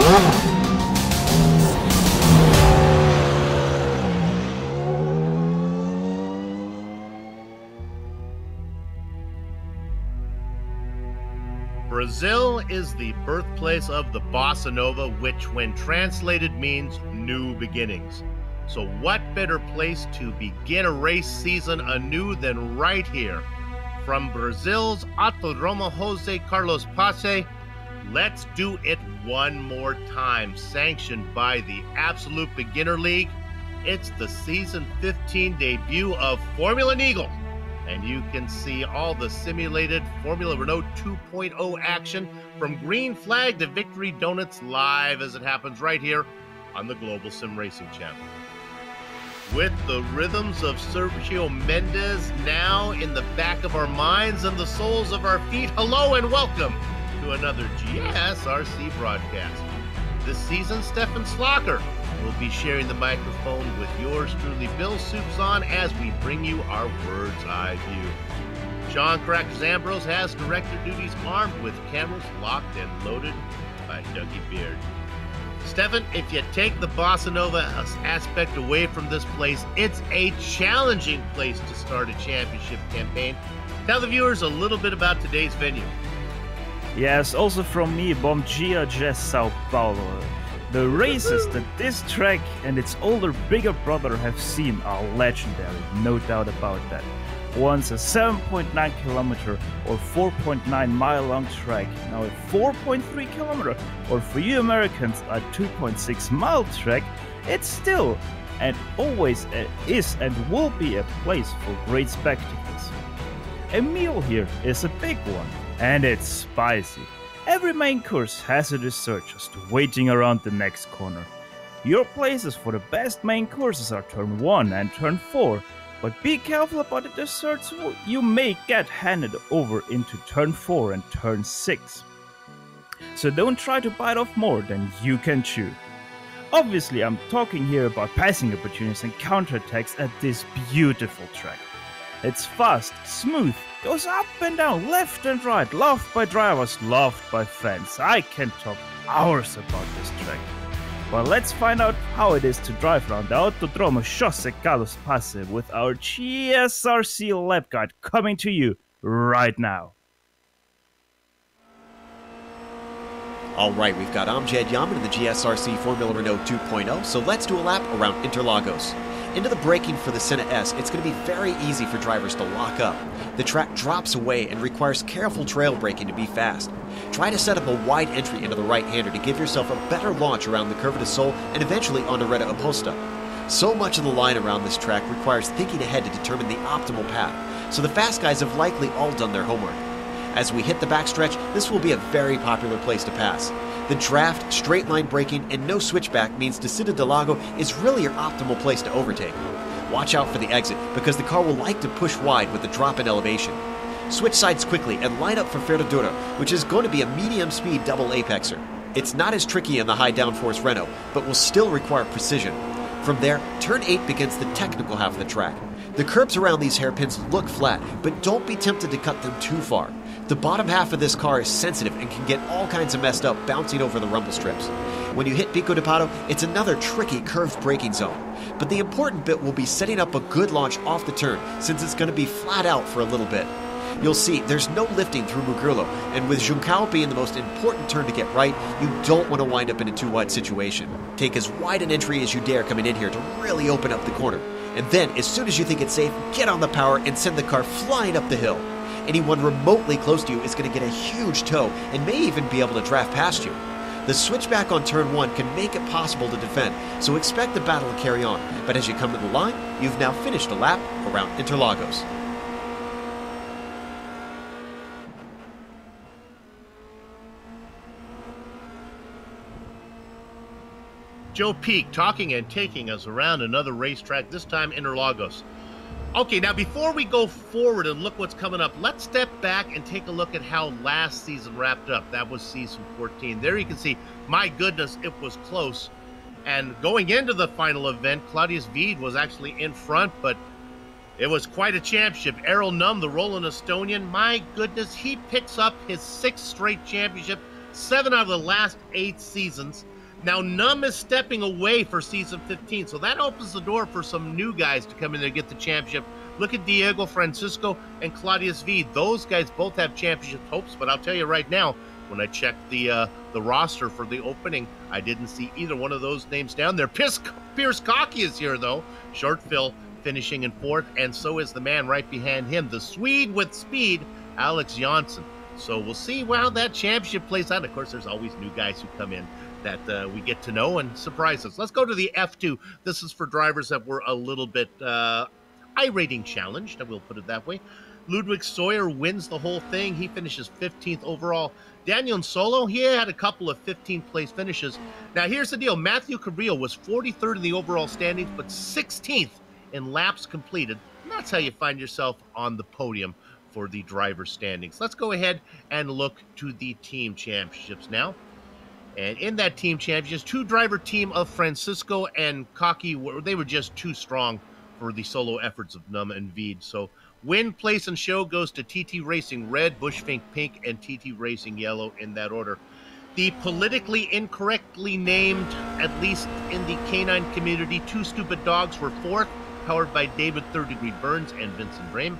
Brazil is the birthplace of the bossa nova, which when translated means new beginnings. So what better place to begin a race season anew than right here? From Brazil's Autódromo José Carlos Pace, let's do it one more time. Sanctioned by the Absolute Beginner League, it's the season 15 debut of Formula Neagle. And you can see all the simulated Formula Renault 2.0 action from green flag to victory donuts live as it happens right here on the Global SimRacing Channel. With the rhythms of Sergio Mendes now in the back of our minds and the soles of our feet, hello and welcome to another GSRC broadcast. This season, Stefan Slocker will be sharing the microphone with yours truly, Bill Soupson, as we bring you our bird's eye view. Sean Crackers Ambrose has director duties armed with cameras locked and loaded by Dougie Beard. Stefan, if you take the bossa nova aspect away from this place, it's a challenging place to start a championship campaign. Tell the viewers a little bit about today's venue. Yes, also from me, Bom Dia, São Paulo. The races that this track and its older, bigger brother have seen are legendary, no doubt about that. Once a 7.9 kilometer or 4.9 mile long track, now a 4.3 kilometer or for you Americans a 2.6 mile track, it's still and always is and will be a place for great spectacles. A meal here is a big one, and it's spicy. Every main course has a dessert just waiting around the next corner. Your places for the best main courses are turn 1 and turn 4, but be careful about the desserts you may get handed over into turn 4 and turn 6. So don't try to bite off more than you can chew. Obviously, I'm talking here about passing opportunities and counterattacks at this beautiful track. It's fast, smooth, goes up and down, left and right, loved by drivers, loved by fans. I can talk hours about this track. Well, let's find out how it is to drive around the Autódromo José Carlos Pace with our GSRC lap guide coming to you right now. All right, we've got Amjad Yaman in the GSRC Formula Renault 2.0, so let's do a lap around Interlagos. Into the braking for the Senna S, it's going to be very easy for drivers to lock up. The track drops away and requires careful trail braking to be fast. Try to set up a wide entry into the right-hander to give yourself a better launch around the Curva de Sol and eventually onto Reta Oposta. So much of the line around this track requires thinking ahead to determine the optimal path, so the fast guys have likely all done their homework. As we hit the backstretch, this will be a very popular place to pass. The draft, straight line braking, and no switchback means Descida del Lago is really your optimal place to overtake. Watch out for the exit, because the car will like to push wide with the drop in elevation. Switch sides quickly and line up for Ferradura, which is going to be a medium-speed double apexer. It's not as tricky in the high downforce Renault, but will still require precision. From there, turn 8 begins the technical half of the track. The curbs around these hairpins look flat, but don't be tempted to cut them too far. The bottom half of this car is sensitive and can get all kinds of messed up bouncing over the rumble strips. When you hit Pico de Pato, it's another tricky curved braking zone. But the important bit will be setting up a good launch off the turn, since it's going to be flat out for a little bit. You'll see there's no lifting through Mugello, and with Juncao being the most important turn to get right, you don't want to wind up in a too wide situation. Take as wide an entry as you dare coming in here to really open up the corner. And then, as soon as you think it's safe, get on the power and send the car flying up the hill. Anyone remotely close to you is going to get a huge tow and may even be able to draft past you. The switchback on turn 1 can make it possible to defend, so expect the battle to carry on. But as you come to the line, you've now finished a lap around Interlagos. Joe Peak talking and taking us around another racetrack, this time Interlagos. Okay, now before we go forward and look what's coming up, let's step back and take a look at how last season wrapped up. That was season 14. There you can see, my goodness, it was close. And going into the final event, Claudius Veed was actually in front, but it was quite a championship. Errol Num, the Roland Estonian, my goodness, he picks up his 6th straight championship, 7 out of the last 8 seasons. Now, Num is stepping away for season 15, so that opens the door for some new guys to come in there and get the championship. Look at Diego Francisco and Claudius V. Those guys both have championship hopes, but I'll tell you right now, when I checked the roster for the opening, I didn't see either one of those names down there. Pierce Cocky is here, though. Short Phil finishing in 4th, and so is the man right behind him, the Swede with speed, Alex Jansson. So we'll see how that championship plays out. Of course, there's always new guys who come in that we get to know and surprise us. Let's go to the F2. This is for drivers that were a little bit iRating challenged, I will put it that way. Ludwig Sawyer wins the whole thing. He finishes 15th overall. Daniel Solo, he had a couple of 15th place finishes. Now, here's the deal. Matthew Carrillo was 43rd in the overall standings, but 16th in laps completed. And that's how you find yourself on the podium for the driver standings. Let's go ahead and look to the team championships now. And in that team championships, 2-driver team of Francisco and Cocky, they were just too strong for the solo efforts of Num and Veed. So win, place, and show goes to TT Racing Red, Bushfink Pink, and TT Racing Yellow in that order. The politically incorrectly named, at least in the canine community, 2 Stupid Dogs were 4th, powered by David Third Degree Burns and Vincent Brame.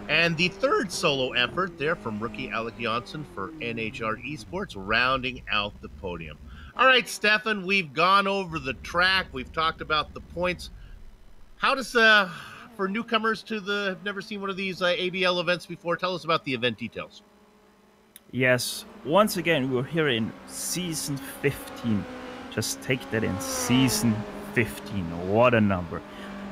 And the 3rd solo effort there from rookie Alec Jansson for NHR Esports, rounding out the podium. All right, Stefan, we've gone over the track. We've talked about the points. How does, for newcomers to have never seen one of these ABL events before, tell us about the event details. Yes, once again, we're here in season 15. Just take that in, season 15. What a number.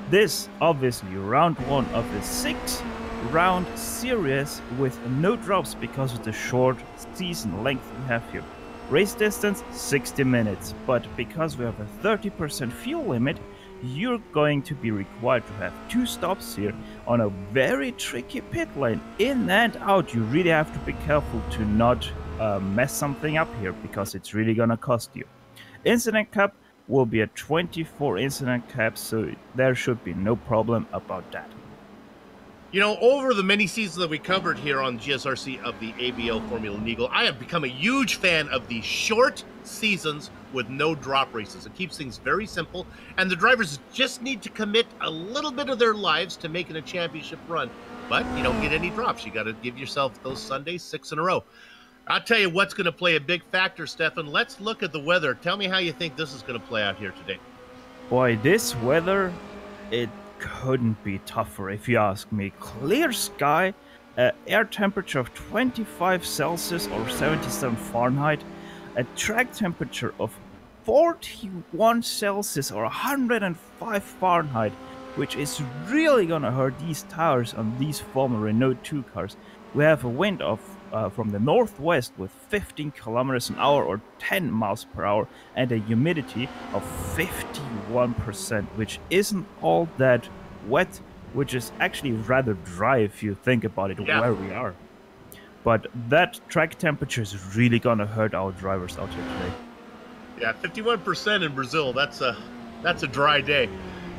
This, obviously, round 1 of the 6-round series with no drops because of the short season length we have here. Race distance 60 minutes, but because we have a 30% fuel limit, you're going to be required to have 2 stops here on a very tricky pit lane. In and out, you really have to be careful to not mess something up here, because it's really gonna cost you. Incident cap will be a 24 incident cap, so there should be no problem about that. You know, over the many seasons that we covered here on GSRC of the ABL Formula Neagle, I have become a huge fan of the short seasons with no drop races. It keeps things very simple, and the drivers just need to commit a little bit of their lives to making a championship run. But you don't get any drops. You got to give yourself those Sundays 6 in a row. I'll tell you what's going to play a big factor, Stefan. Let's look at the weather. Tell me how you think this is going to play out here today. Boy, this weather, it couldn't be tougher if you ask me. Clear sky, air temperature of 25 Celsius or 77 Fahrenheit, a track temperature of 41 Celsius or 105 Fahrenheit, which is really gonna hurt these tires on these former Renault 2 cars. We have a wind of from the northwest with 15 kilometers an hour or 10 miles per hour, and a humidity of 51%, which isn't all that wet, which is actually rather dry if you think about it, where we are. But that track temperature is really gonna hurt our drivers out here today. Yeah, 51% in Brazil. That's a dry day.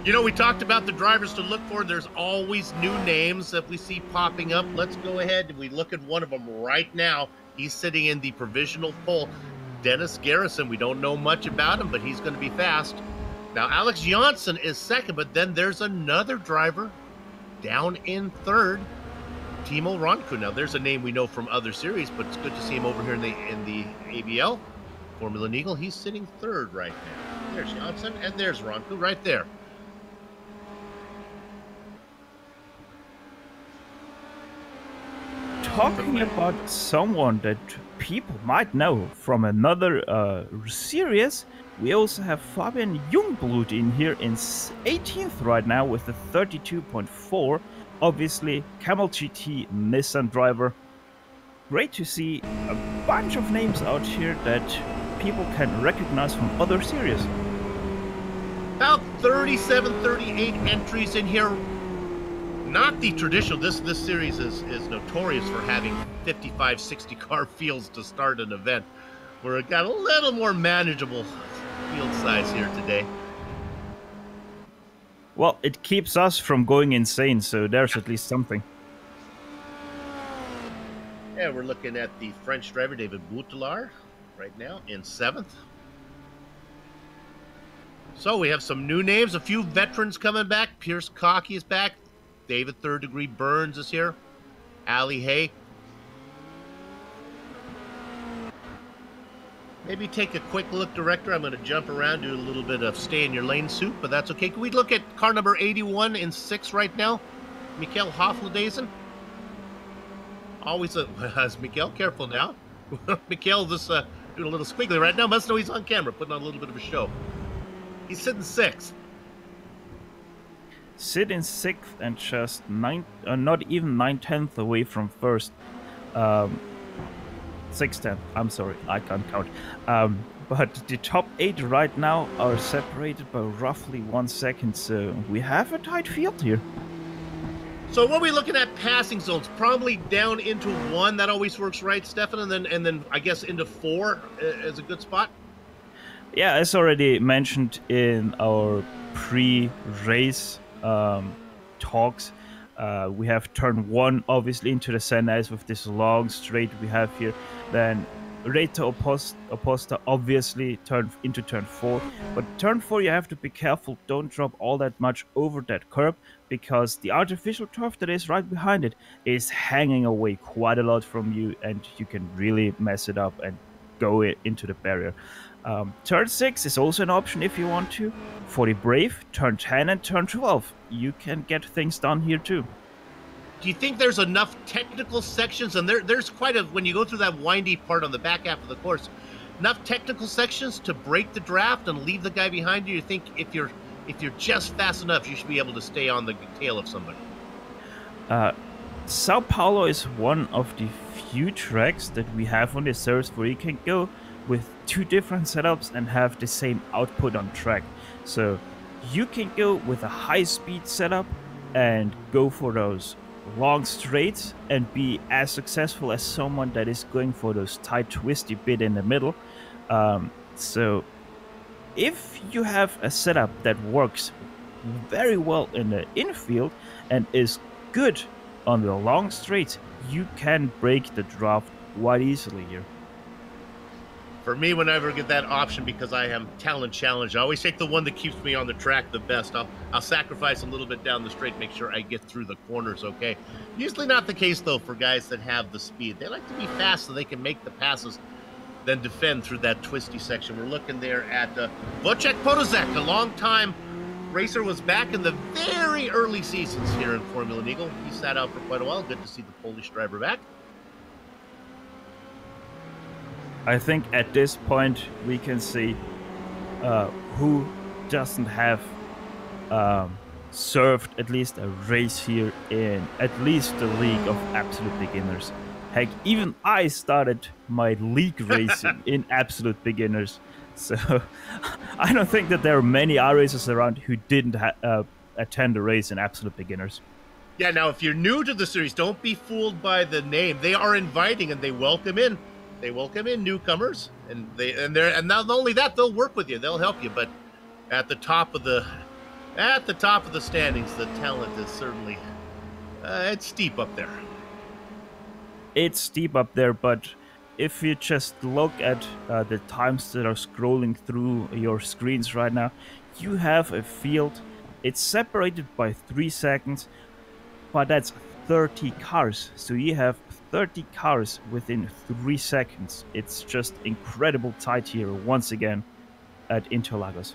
You know, we talked about the drivers to look for. There's always new names that we see popping up. Let's go ahead and we look at one of them right now. He's sitting in the provisional pole. Dennis Garrison, we don't know much about him, but he's going to be fast. Now, Alex Jansson is second, but then there's another driver down in 3rd, Timo Ronku. Now, there's a name we know from other series, but it's good to see him over here in the ABL Formula Neagle. He's sitting 3rd right now. There's Jansson, and there's Ronku right there. Talking about someone that people might know from another series, we also have Fabian Jungblut in here in 18th right now with a 32.4. Obviously, Camel GT Nissan driver. Great to see a bunch of names out here that people can recognize from other series. About 37, 38 entries in here. Not the traditional. This series is notorious for having 55, 60 car fields to start an event. We're got a little more manageable field size here today. Well, it keeps us from going insane, so there's at least something. Yeah, we're looking at the French driver David Boutelar right now in 7th. So we have some new names, a few veterans coming back. Pierce Cockey is back. David Third Degree Burns is here. Ali Hay. Maybe take a quick look, Director. I'm going to jump around, do a little bit of stay in your lane soup, but that's okay. Can we look at car number 81 in 6 right now? Mikael Hofladezen. Always Mikael, careful now. Mikael just doing a little squiggly right now. Must know he's on camera, putting on a little bit of a show. He's sitting 6th. Sitting 6th and just not even 9/10 away from first. 6/10. I'm sorry, I can't count. But the top 8 right now are separated by roughly 1 second, so we have a tight field here. So what are we looking at passing zones? Probably down into 1. That always works, right, Stefan? And then I guess into 4 is a good spot. Yeah, as already mentioned in our pre-race talks, we have turn 1 obviously into the center as with this long straight we have here. Then Reta Oposta obviously turn into turn 4. But turn 4 you have to be careful, don't drop all that much over that curb, because the artificial turf that is right behind it is hanging away quite a lot from you, and you can really mess it up and go into the barrier. Turn 6 is also an option if you want to. For the brave, turn 10 and turn 12. You can get things done here too. Do you think there's enough technical sections, and there's quite a, when you go through that windy part on the back half of the course, enough technical sections to break the draft and leave the guy behind you? You think if you're just fast enough, you should be able to stay on the tail of somebody? Sao Paulo is one of the few tracks that we have on this series where you can go with 2 different setups and have the same output on track. So you can go with a high-speed setup and go for those long straights and be as successful as someone that is going for those tight, twisty bit in the middle. So if you have a setup that works very well in the infield and is good on the long straights, you can break the draft quite easily here. For me, whenever I get that option, because I am talent challenged, I always take the one that keeps me on the track the best. I'll sacrifice a little bit down the straight, make sure I get through the corners okay. Usually not the case, though, for guys that have the speed. They like to be fast so they can make the passes, then defend through that twisty section. We're looking there at Wojciech Podolzek, a long-time racer, was back in the very early seasons here in Formula Neagle. He sat out for quite a while. Good to see the Polish driver back. I think at this point we can see who doesn't have served at least a race here in at least the league of absolute beginners. Heck, even I started my league racing in absolute beginners. So I don't think that there are many iRacers around who didn't attend a race in absolute beginners. Yeah, now if you're new to the series, don't be fooled by the name. They are inviting and they welcome in. They welcome in newcomers, and not only that, they'll work with you. They'll help you. But at the top of the standings, the talent is certainly it's steep up there. It's steep up there, but if you just look at the times that are scrolling through your screens right now, you have a field. It's separated by 3 seconds, but that's 30 cars. So you have 30 cars within 3 seconds. It's just incredible tight here once again at Interlagos.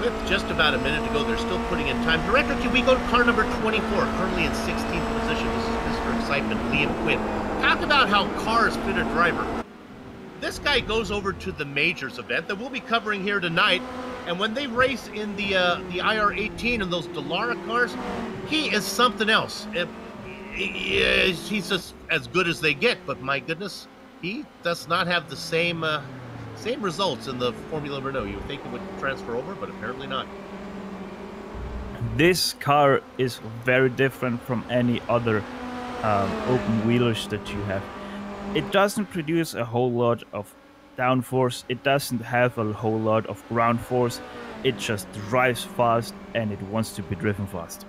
With just about a minute to go, they're still putting in time. Director, can we go to car number 24, currently in 16th position? This is Mr. Excitement, Liam Quinn. Talk about how cars fit a driver. This guy goes over to the Majors event that we'll be covering here tonight, and when they race in the IR-18 and those Dallara cars, he is something else. He's just as good as they get, but my goodness, he does not have the same results in the Formula Renault. You would think it would transfer over, but apparently not. This car is very different from any other open wheelers that you have. It doesn't produce a whole lot of downforce. It doesn't have a whole lot of ground force. It just drives fast and it wants to be driven fast.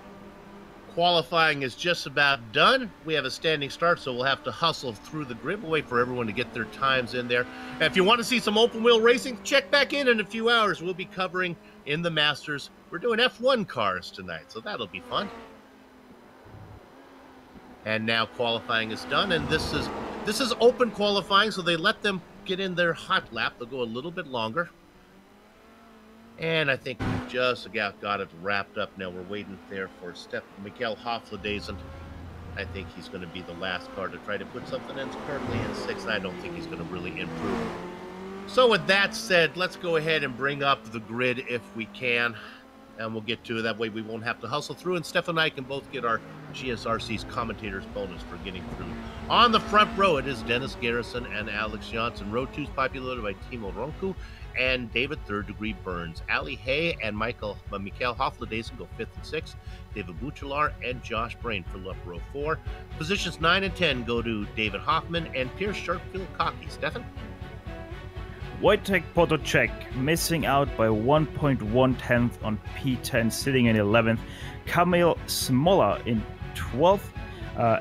Qualifying is just about done. We have a standing start, so we'll have to hustle through the grid. We'll wait for everyone to get their times in there. And if you want to see some open wheel racing, check back in a few hours. We'll be covering in the Masters. We're doing F1 cars tonight, so that'll be fun. And now qualifying is done, and this is open qualifying, so they let them get in their hot lap. They'll go a little bit longer. And I think we just got it wrapped up now. We're waiting there for Michael Hofladezen. I think he's going to be the last car to try to put something in. It's currently in 6th. I don't think he's going to really improve. So with that said, let's go ahead and bring up the grid if we can. And we'll get to it. That way we won't have to hustle through. And Steph and I can both get our GSRC's commentators bonus for getting through. On the front row, it is Dennis Garrison and Alex Johnson. Row 2 is populated by Timo Ronku and David Third Degree Burns. Ali Hay and Michael Hofladezen go 5th and 6th. David Buchelar and Josh Brain fill up row 4. Positions 9 and 10 go to David Hoffman and Pierce Sharpfield-Cocky. Stefan? Wojtek Potocek missing out by 1.1 on P10, sitting in 11th. Kamil Smola in 12th.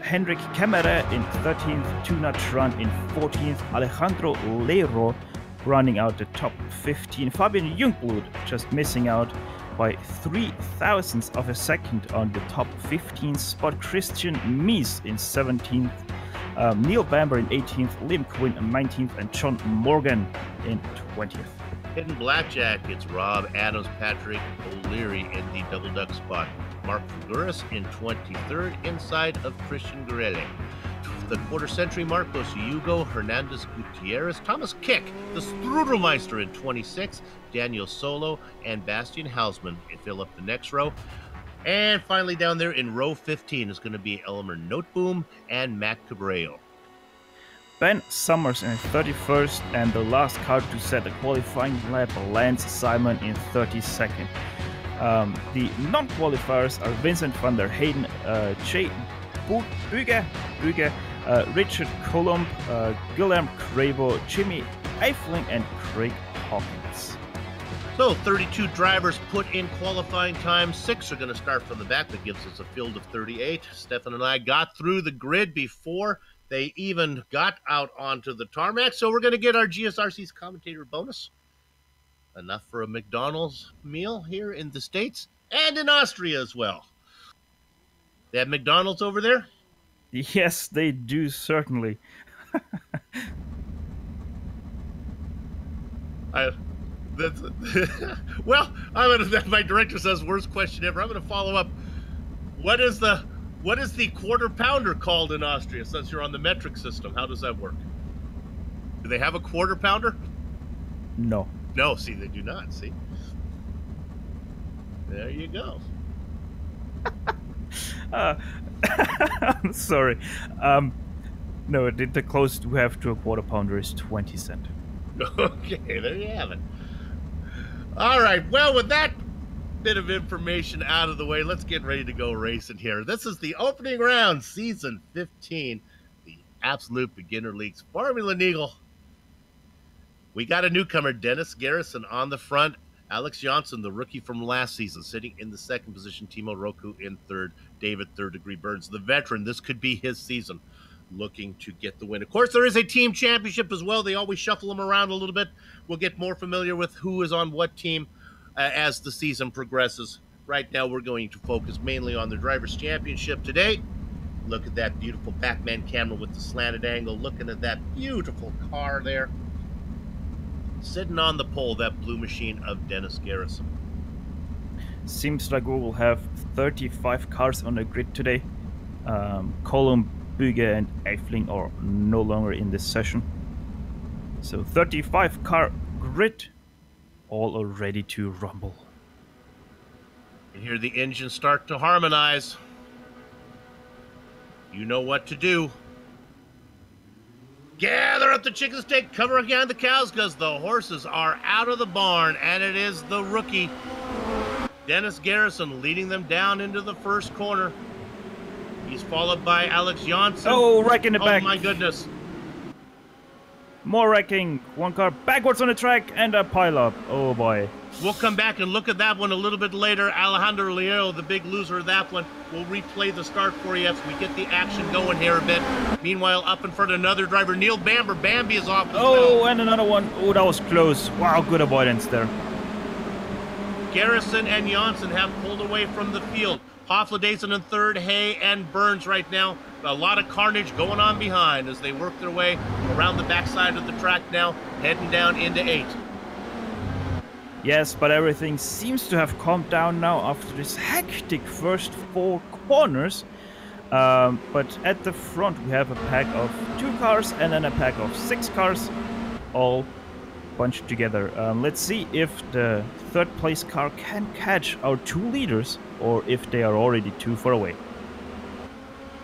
Henrik Kemmerer in 13th. Tuna Trant in 14th. Alejandro Lero running out the top 15. Fabian Jungblut just missing out by 0.003 of a second on the top 15 spot. Christian Mies in 17th. Neil Bamber in 18th, Liam Quinn in 19th, and John Morgan in 20th. Hidden Blackjack, it's Rob Adams, Patrick O'Leary in the double duck spot. Mark Figueres in 23rd, inside of Christian Guerrero. The quarter century mark goes to Hugo Hernandez Gutierrez. Thomas Kick, the Strudelmeister in 26th. Daniel Solo and Bastian Hausmann fill up the next row. And finally down there in row 15 is going to be Elmer Noteboom and Matt Cabrero. Ben Summers in 31st, and the last car to set the qualifying lap, Lance Simon in 32nd. The non-qualifiers are Vincent van der Heyden, Jay Buge, Richard Colomb, Guillaume Cravo, Jimmy Eifling, and Craig Hawkins. So 32 drivers put in qualifying time. 6 are going to start from the back. That gives us a field of 38. Stefan and I got through the grid before they even got out onto the tarmac. So we're going to get our GSRC's commentator bonus. Enough for a McDonald's meal here in the States and in Austria as well. They have McDonald's over there? Yes, they do, certainly. Well, my director says worst question ever. I'm going to follow up. What is the quarter pounder called in Austria, since you're on the metric system? How does that work? Do they have a quarter pounder? No. No, see, they do not. See, there you go. I'm sorry. No, the closest we have to a quarter pounder is 20 cents. Okay, there you have it. All right, well, with that bit of information out of the way, let's get ready to go racing here. This is the opening round, season 15, the Absolute Beginner Leagues Formula Neagle. We got a newcomer, Dennis Garrison, on the front. Alex Johnson, the rookie from last season, sitting in the second position. Timo Roku in third. David Third Degree Burns, the veteran. This could be his season, looking to get the win. Of course, there is a team championship as well. They always shuffle them around a little bit. We'll get more familiar with who is on what team as the season progresses. Right now, we're going to focus mainly on the Drivers' Championship today. Look at that beautiful Pac-Man camera with the slanted angle. Looking at that beautiful car there. Sitting on the pole, that blue machine of Dennis Garrison. Seems like we will have 35 cars on the grid today. Column, Büge, and Eifling are no longer in this session. So 35 car grid, all are ready to rumble. You hear the engine start to harmonize. You know what to do. Gather up the chicken steak, cover behind the cows, because the horses are out of the barn, and it is the rookie, Dennis Garrison, leading them down into the first corner. He's followed by Alex Johnson. Oh, right in the back. Oh, my goodness. More wrecking. One car backwards on the track and a pile-up. Oh boy. We'll come back and look at that one a little bit later. Alejandro Liero, the big loser of that one. We'll replay the start for you as we get the action going here a bit. Meanwhile, up in front, another driver, Neil Bamber. Bambi is off as well. And another one. Oh, that was close. Wow, good avoidance there. Garrison and Janssen have pulled away from the field. Hofladason in third, Hay and Burns right now. A lot of carnage going on behind as they work their way around the backside of the track now, heading down into 8. Yes, but everything seems to have calmed down now after this hectic first 4 corners. But at the front we have a pack of 2 cars and then a pack of 6 cars, all bunched together. Let's see if the third place car can catch our 2 leaders or if they are already too far away.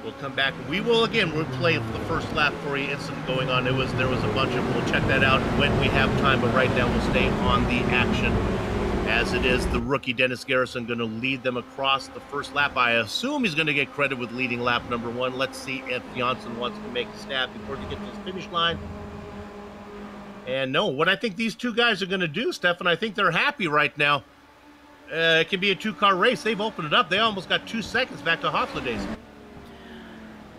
We'll come back. We will again replay the first lap for you. Incident going on. There was a bunch of. We'll check that out when we have time. But right now we'll stay on the action. As it is, the rookie Dennis Garrison going to lead them across the first lap. I assume he's going to get credit with leading lap number 1. Let's see if Janssen wants to make a stab before they get to the finish line. And no, what I think these 2 guys are going to do, Stefan, I think they're happy right now. It can be a 2-car race. They've opened it up. They almost got 2 seconds back to Hofladason.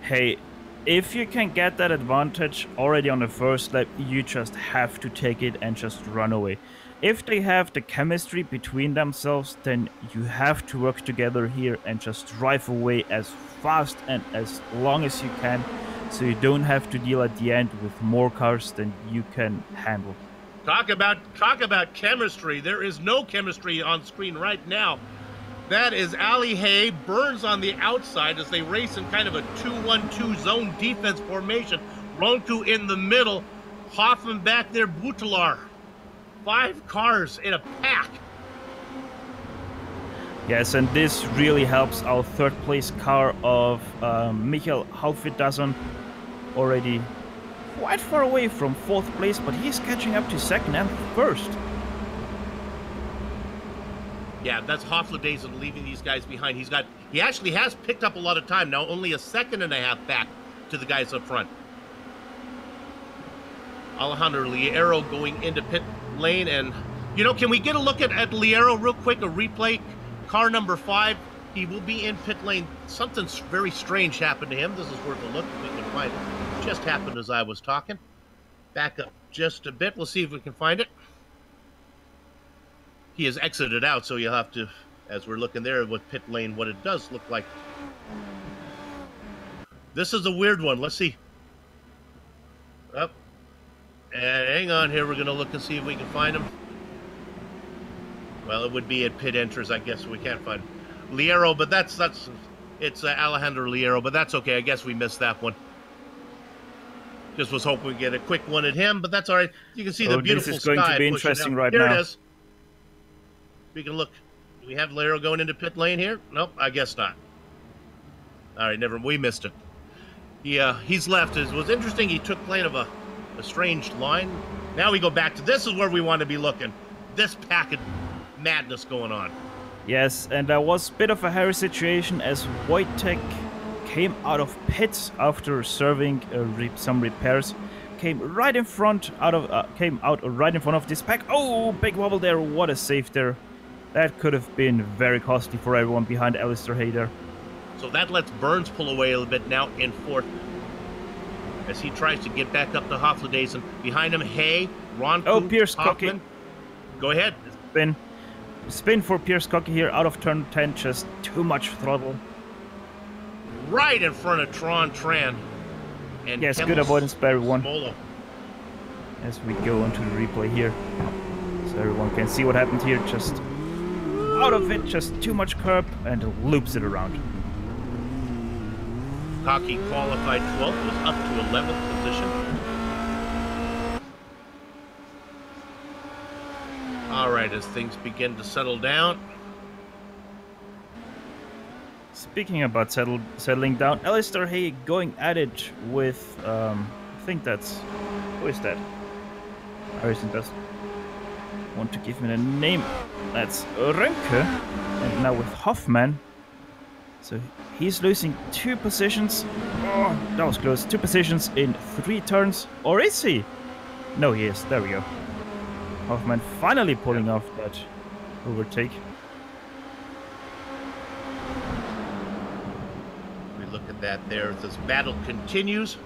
Hey, if you can get that advantage already on the first lap, you just have to take it and just run away. If they have the chemistry between themselves, then you have to work together here and just drive away as fast and as long as you can, so you don't have to deal at the end with more cars than you can handle. Talk about chemistry. There is no chemistry on screen right now. That is Ali Hay. Burns on the outside as they race in kind of a 2-1-2 zone defense formation. Ronku in the middle. Hoffman back there. Butalar. 5 cars in a pack. Yes, and this really helps our third place car of Michael Halfwitazon, already quite far away from 4th place, but he's catching up to 2nd and 1st. Yeah, that's Hofladason leaving these guys behind. He actually has picked up a lot of time now, only a 2.5 seconds back to the guys up front. Alejandro Liero going into pit lane, and can we get a look at Liero real quick, a replay? Car number 5, he will be in pit lane. Something very strange happened to him. This is worth a look if we can find it. Just happened as I was talking. Back up just a bit. We'll see if we can find it. He has exited out, so you'll have to, as we're looking there with pit lane, what it does look like. This is a weird one. Let's see. Up. And hang on here. We're going to look and see if we can find him. Well, it would be at pit enters, I guess. We can't find Liero, but it's Alejandro Liero, but that's okay. I guess we missed that one. Just was hoping we'd get a quick one at him, but that's all right. You can see the beautiful sky. This is going to be interesting right now. Here it is. We can look. Do we have Liero going into pit lane here? Nope, I guess not. All right, we missed it. He's left. It was interesting. He took kind of a strange line. Now we go back to this is where we want to be looking. This pack of madness going on. Yes, and there was a bit of a hairy situation as Wojtek came out of pits after serving some repairs. Came out right in front of this pack. Oh, big wobble there! What a save there! That could have been very costly for everyone behind Alistair Hayder. So that lets Burns pull away a little bit now in 4th as he tries to get back up to Hofladason. Behind him, Hay, Ron. Oh, Pierce Cocky. Go ahead. Spin for Pierce Cocky here out of turn 10. Just too much throttle. Right in front of Tran. And yes, good avoidance by everyone. As we go onto the replay here, so everyone can see what happened here. Just out of it, just too much curb, and loops it around. Cocky qualified 12th, was up to 11th position. All right, as things begin to settle down. Speaking about settling down, Alistair Hay going at it with, I think that's, who is that? iRacing does want to give me the name. That's Rönke, and now with Hoffman. So he's losing 2 positions. Oh, that was close. 2 positions in 3 turns, or is he? No, he is. There we go. Hoffman finally pulling off that overtake. We look at that there. This battle continues.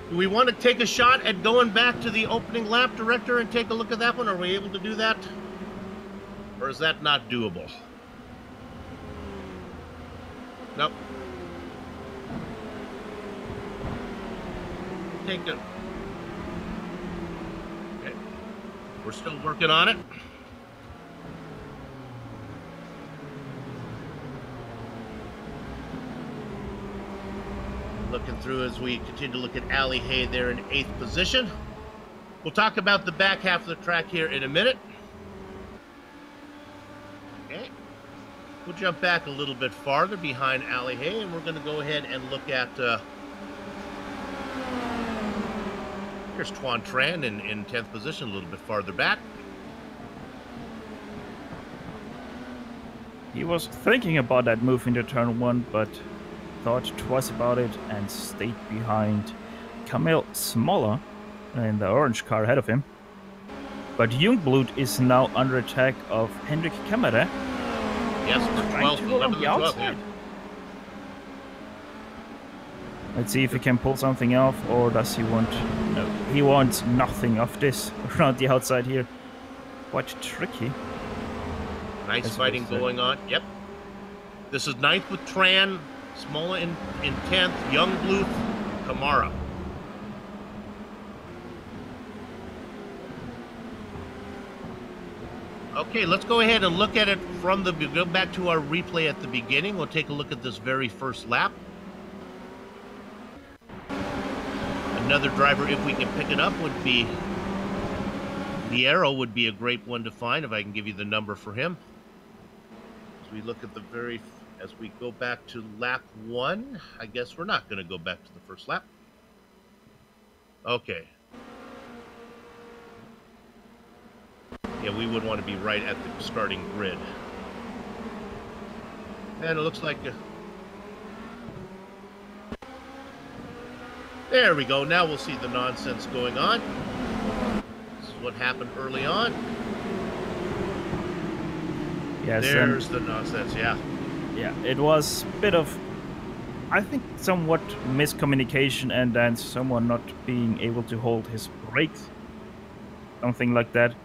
Do we want to take a shot at going back to the opening lap, Director, and take a look at that one? Are we able to do that? Or is that not doable? Nope. Take it. Okay. We're still working on it. Looking through as we continue to look at Ali Hay there in 8th position. We'll talk about the back half of the track here in a minute. Okay. We'll jump back a little bit farther behind Ali Hay, and we're going to go ahead and look at... here's Tuan Tran in 10th position, a little bit farther back. He was thinking about that move into turn 1, but thought twice about it and stayed behind Camille Smoller in the orange car ahead of him. But Jungblut is now under attack of Hendrik Kammerer. Yes, for 12th, 11th, 12th, yeah. Let's see if he can pull something off, or does he want... No, he wants nothing of this around the outside here. Quite tricky. Nice fighting going on. Yep. This is 9th with Tran, Smolla in 10th, Jungblut, Kamara. Okay, let's go ahead and look at it from the... Go back to our replay at the beginning. We'll take a look at this very first lap. Another driver, if we can pick it up, would be... The Arrow would be a great one to find, if I can give you the number for him. As we look at the very... As we go back to lap 1, I guess we're not going to go back to the first lap. Okay. Yeah, we would want to be right at the starting grid. And it looks like... There we go. Now we'll see the nonsense going on. This is what happened early on. Yes, there's the nonsense, yeah. Yeah, it was a bit of, I think, somewhat miscommunication and then someone not being able to hold his brakes. Something like that.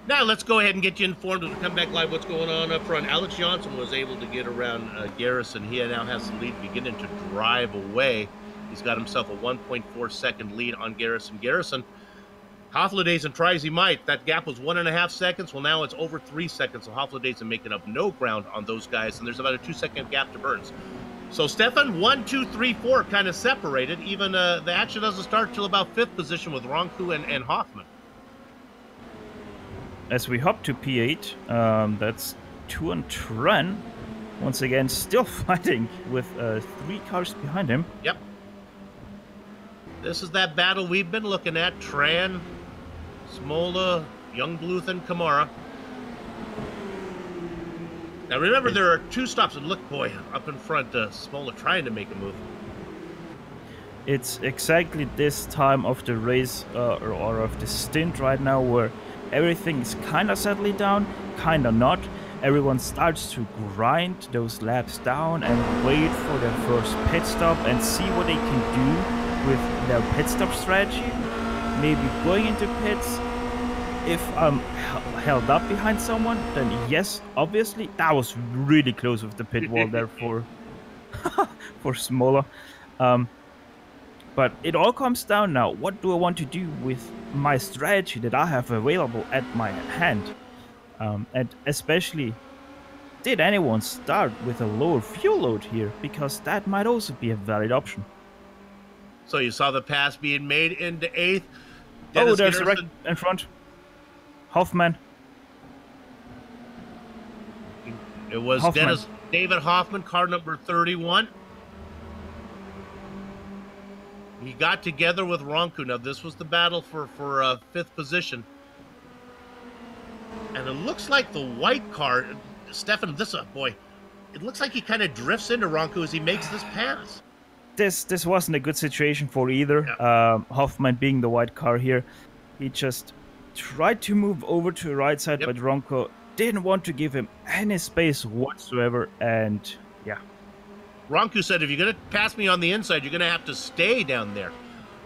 Now let's go ahead and get you informed as we come back live what's going on up front. Alex Johnson was able to get around Garrison. He now has the lead beginning to drive away. He's got himself a 1.4 second lead on Garrison. Garrison, Hofladays and try as he might. That gap was 1.5 seconds. Well, now it's over 3 seconds. So Hofladays are making up no ground on those guys. And there's about a 2-second gap to Burns. So Stefan, 1, 2, 3, 4 kind of separated. Even the action doesn't start till about 5th position with Ronku and Hoffman. As we hop to P8, that's Tuan Tran. Once again, still fighting with 3 cars behind him. Yep. This is that battle we've been looking at. Tran, Smolla, Jungblut, and Kamara. Now remember, there are 2 stops, and look, boy, up in front, Smolla trying to make a move. It's exactly this time of the race, or of the stint right now, where everything is kind of settling down, kind of not. Everyone starts to grind those laps down and wait for their first pit stop and see what they can do with their pit stop strategy. Maybe going into pits. If I'm held up behind someone, then yes, obviously. That was really close with the pit wall there for Smolla. But it all comes down now. What do I want to do with my strategy that I have available at my hand? And especially, did anyone start with a lower fuel load here? Because that might also be a valid option. So you saw the pass being made into 8th. Dennis there's a wreck in front. Hoffman. It was Hoffman. David Hoffman, car number 31. He got together with Ronku. Now, this was the battle for 5th position. And it looks like the white car, Stefan, boy, it looks like he kind of drifts into Ronku as he makes this pass. this wasn't a good situation for either. Yeah. Hoffman being the white car here, he just tried to move over to the right side, Yep. but Ronco didn't want to give him any space whatsoever, and yeah. Ronku said, if you're going to pass me on the inside, you're going to have to stay down there.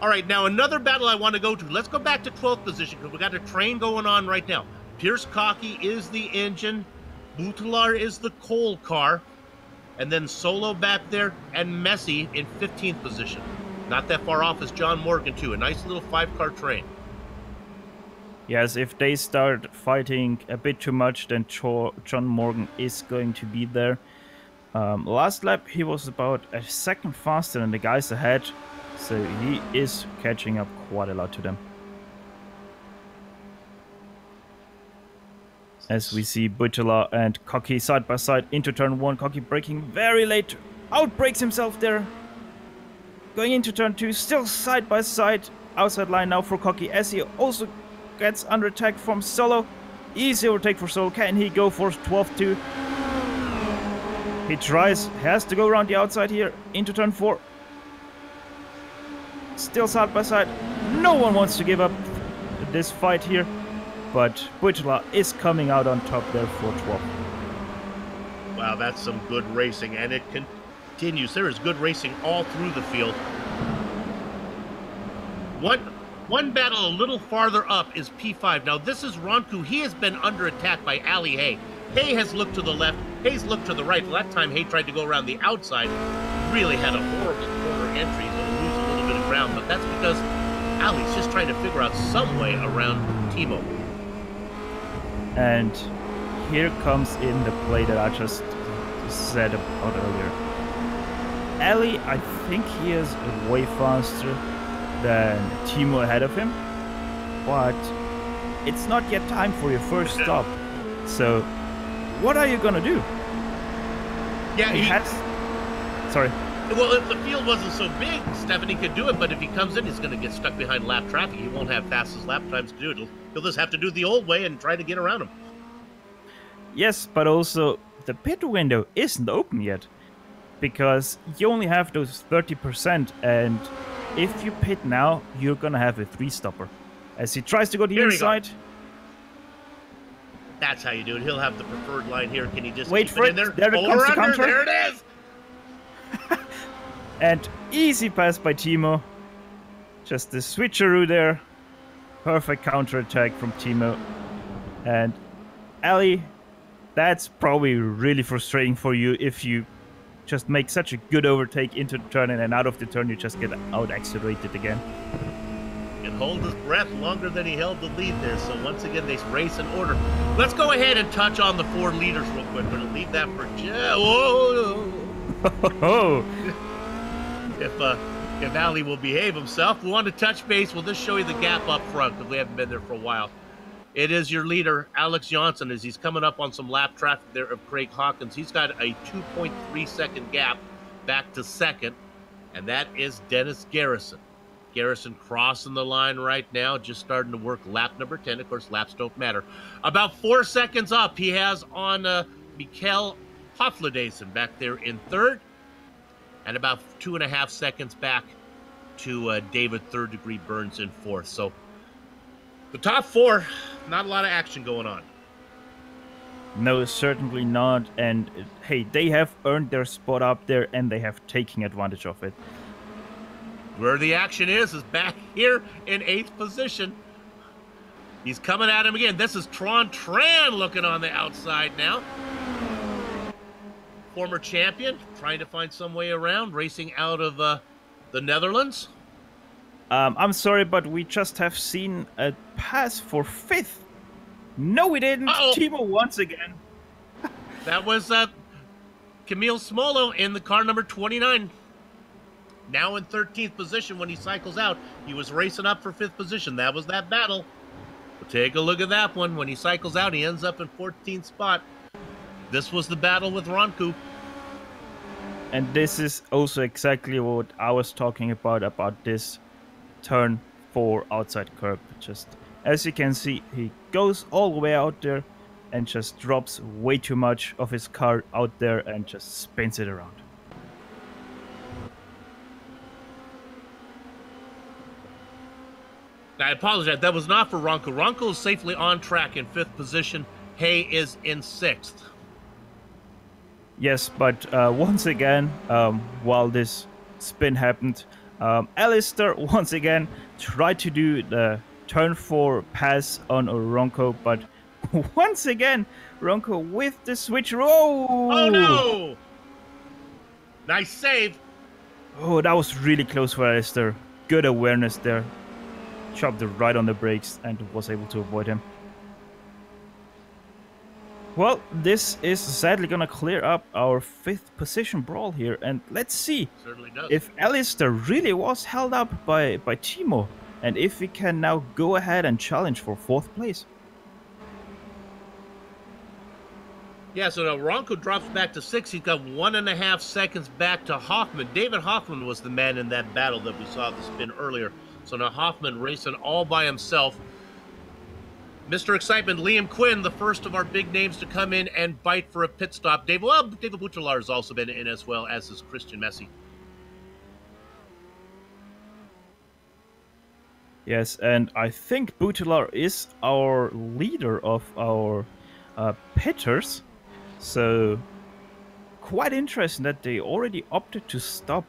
All right, now another battle I want to go to. Let's go back to 12th position because we got a train going on right now. Pierce Cocky is the engine. Butalar is the coal car. And then Solo back there and Messi in 15th position. Not that far off is John Morgan, too. A nice little 5-car train. Yes, if they start fighting a bit too much, then John Morgan is going to be there. Last lap, he was about a second faster than the guys ahead. So he is catching up quite a lot to them. As we see Butala and Cocky side by side into turn 1. Cocky braking very late. Outbrakes himself there. Going into turn 2. Still side by side. Outside line now for Cocky as he also gets under attack from Solo. Easy overtake for Solo. Can he go for 12th too? He tries. Has to go around the outside here. Into turn 4. Still side by side. No one wants to give up this fight here. But Butala is coming out on top there for 12. Wow, that's some good racing, and it continues. There is good racing all through the field. One battle a little farther up is P5. Now, this is Ronku. He has been under attack by Ali Hay. Hay has looked to the left. Hay's looked to the right. That time, Hay tried to go around the outside. Really had a horrible corner entry. He's going to lose a little bit of ground, but that's because Ali's just trying to figure out some way around Timo. And here comes in the play that I just said about earlier. Ali, I think he is way faster than Timo ahead of him, but it's not yet time for your first stop. So, what are you gonna do? Yeah, he has. Sorry. Well, if the field wasn't so big, Stephanie could do it, but if he comes in, he's going to get stuck behind lap traffic. He won't have fastest lap times to do it. He'll just have to do it the old way and try to get around him. Yes, but also the pit window isn't open yet, because you only have those 30%, and if you pit now, you're going to have a 3-stopper. As he tries to go the inside. That's how you do it. He'll have the preferred line here. Can he just wait keep for it in there? There it comes the counter. There it is! And easy pass by Timo. Just the switcheroo there. Perfect counter attack from Timo. And Ali, that's probably really frustrating for you if you just make such a good overtake into the turn and then out of the turn you just get out accelerated again. And hold his breath longer than he held the lead there. So once again, they race in order. Let's go ahead and touch on the 4 leaders real quick. We're going to leave that for Whoa! If Ali will behave himself, we want to touch base. We'll just show you the gap up front because we haven't been there for a while. It is your leader, Alex Johnson, as he's coming up on some lap traffic there of Craig Hawkins. He's got a 2.3-second gap back to second, and that is Dennis Garrison. Garrison crossing the line right now, just starting to work lap number 10. Of course, laps don't matter. About 4 seconds up, he has on Mikkel Hofledason back there in third. And about 2.5 seconds back to David Third Degree Burns in fourth. So the top 4, not a lot of action going on. No, certainly not. And hey, they have earned their spot up there and they have taken advantage of it. Where the action is back here in 8th position. He's coming at him again. This is Tron Tran looking on the outside now. Former champion, trying to find some way around, racing out of the Netherlands. I'm sorry, but we just have seen a pass for 5th. No, we didn't. Timo once again. That was Camille Smolo in the car number 29. Now in 13th position when he cycles out. He was racing up for 5th position. That was that battle. We'll take a look at that one. When he cycles out, he ends up in 14th spot. This was the battle with Ronku. And this is also exactly what I was talking about this turn 4 outside curb. Just as you can see, he goes all the way out there and just drops way too much of his car out there and just spins it around. I apologize. That was not for Ronco. Ronco is safely on track in 5th position. Hay is in 6th. Yes, but once again, while this spin happened, Alistair once again tried to do the turn 4 pass on Ronco, but once again, Ronco with the switch. Oh no! Nice save. Oh, that was really close for Alistair. Good awareness there. Chopped it right on the brakes and was able to avoid him. Well, this is sadly gonna clear up our 5th position brawl here, and let's see if Alistair really was held up by Timo, and if we can now go ahead and challenge for 4th place. Yeah, so now Ronco drops back to 6. He's got 1.5 seconds back to Hoffman. David Hoffman was the man in that battle that we saw the spin earlier. So now Hoffman racing all by himself. Mr. Excitement, Liam Quinn, the first of our big names to come in and bite for a pit stop. David Buchelar has also been in as well, as is Christian Messi. Yes, and I think Buchelar is our leader of our pitters. So, quite interesting that they already opted to stop,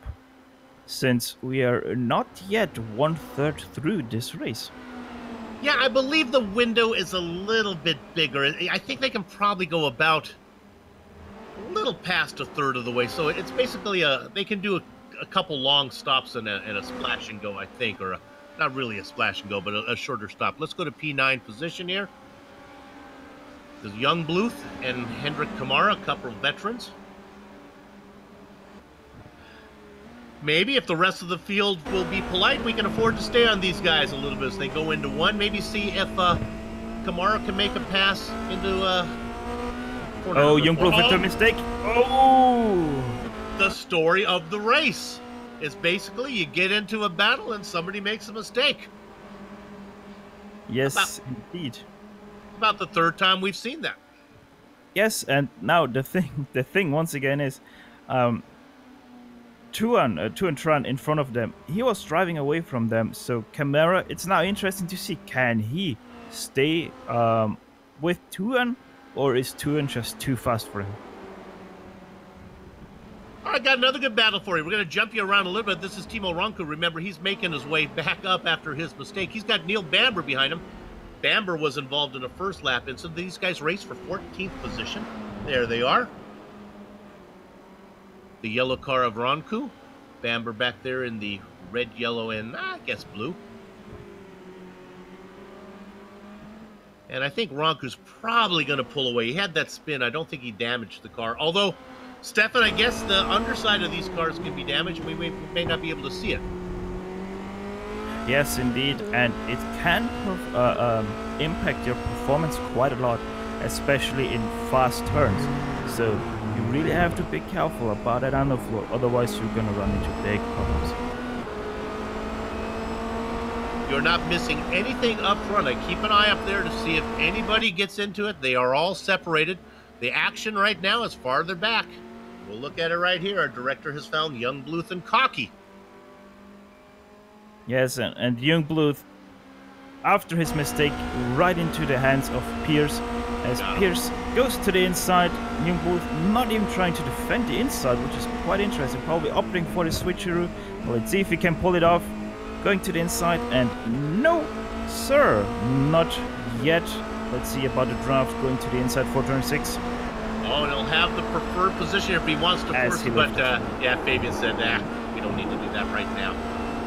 since we are not yet 1/3 through this race. Yeah, I believe the window is a little bit bigger. I think they can probably go about a little past 1/3 of the way. So it's basically they can do a couple long stops and a splash and go, I think, or not really a splash and go, but a shorter stop. Let's go to P9 position here. There's Young Bluth and Hendrik Kamara, a couple of veterans. Maybe if the rest of the field will be polite, we can afford to stay on these guys a little bit as they go into 1. Maybe see if Kamara can make a pass into... Oh, Young Bluth with a mistake. Oh! The story of the race is basically you get into a battle and somebody makes a mistake. Yes, indeed. About the 3rd time we've seen that. Yes, and now the thing once again is, Tuan Tran in front of them. He was driving away from them. So Camara, it's now interesting to see, can he stay with Tuan, or is Tuan just too fast for him? All right, got another good battle for you. We're going to jump you around a little bit. This is Timo Ronco. Remember, he's making his way back up after his mistake. He's got Neil Bamber behind him. Bamber was involved in a first lap, and so these guys race for 14th position. There they are. The yellow car of Ronco. Bamber back there in the red, yellow, and I guess blue. And I think Ronco's probably going to pull away. He had that spin. I don't think he damaged the car. Although, Stefan, I guess the underside of these cars can be damaged. We may not be able to see it. Yes, indeed, and it can impact your performance quite a lot, especially in fast turns. So you really have to be careful about that underfloor, otherwise you're gonna run into big problems. You're not missing anything up front. I keep an eye up there to see if anybody gets into it. They are all separated. The action right now is farther back. We'll look at it right here. Our director has found Young Bluth and Cocky. Yes, and Young Bluth, after his mistake, right into the hands of Pierce. As Pierce goes to the inside, Young Bluth not even trying to defend the inside, which is quite interesting. Probably opting for the switcheroo. Well, let's see if he can pull it off. Going to the inside, and no, sir, not yet. Let's see about the draft going to the inside for turn 6. Oh, and he'll have the preferred position if he wants to force it, but yeah, Fabian said, we don't need to do that right now.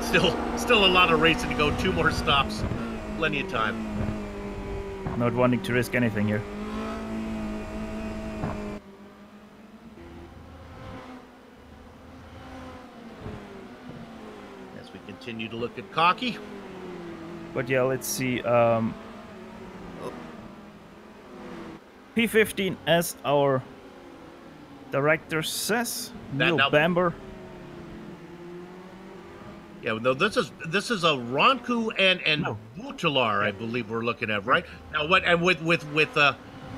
Still a lot of racing to go. 2 more stops. Plenty of time. Not wanting to risk anything here. As we continue to look at Cocky. But yeah, let's see. P15, as our director says, Neil Bamber. Yeah, no, this is a Ronco and Buchelar, I believe we're looking at, right? Now what, and with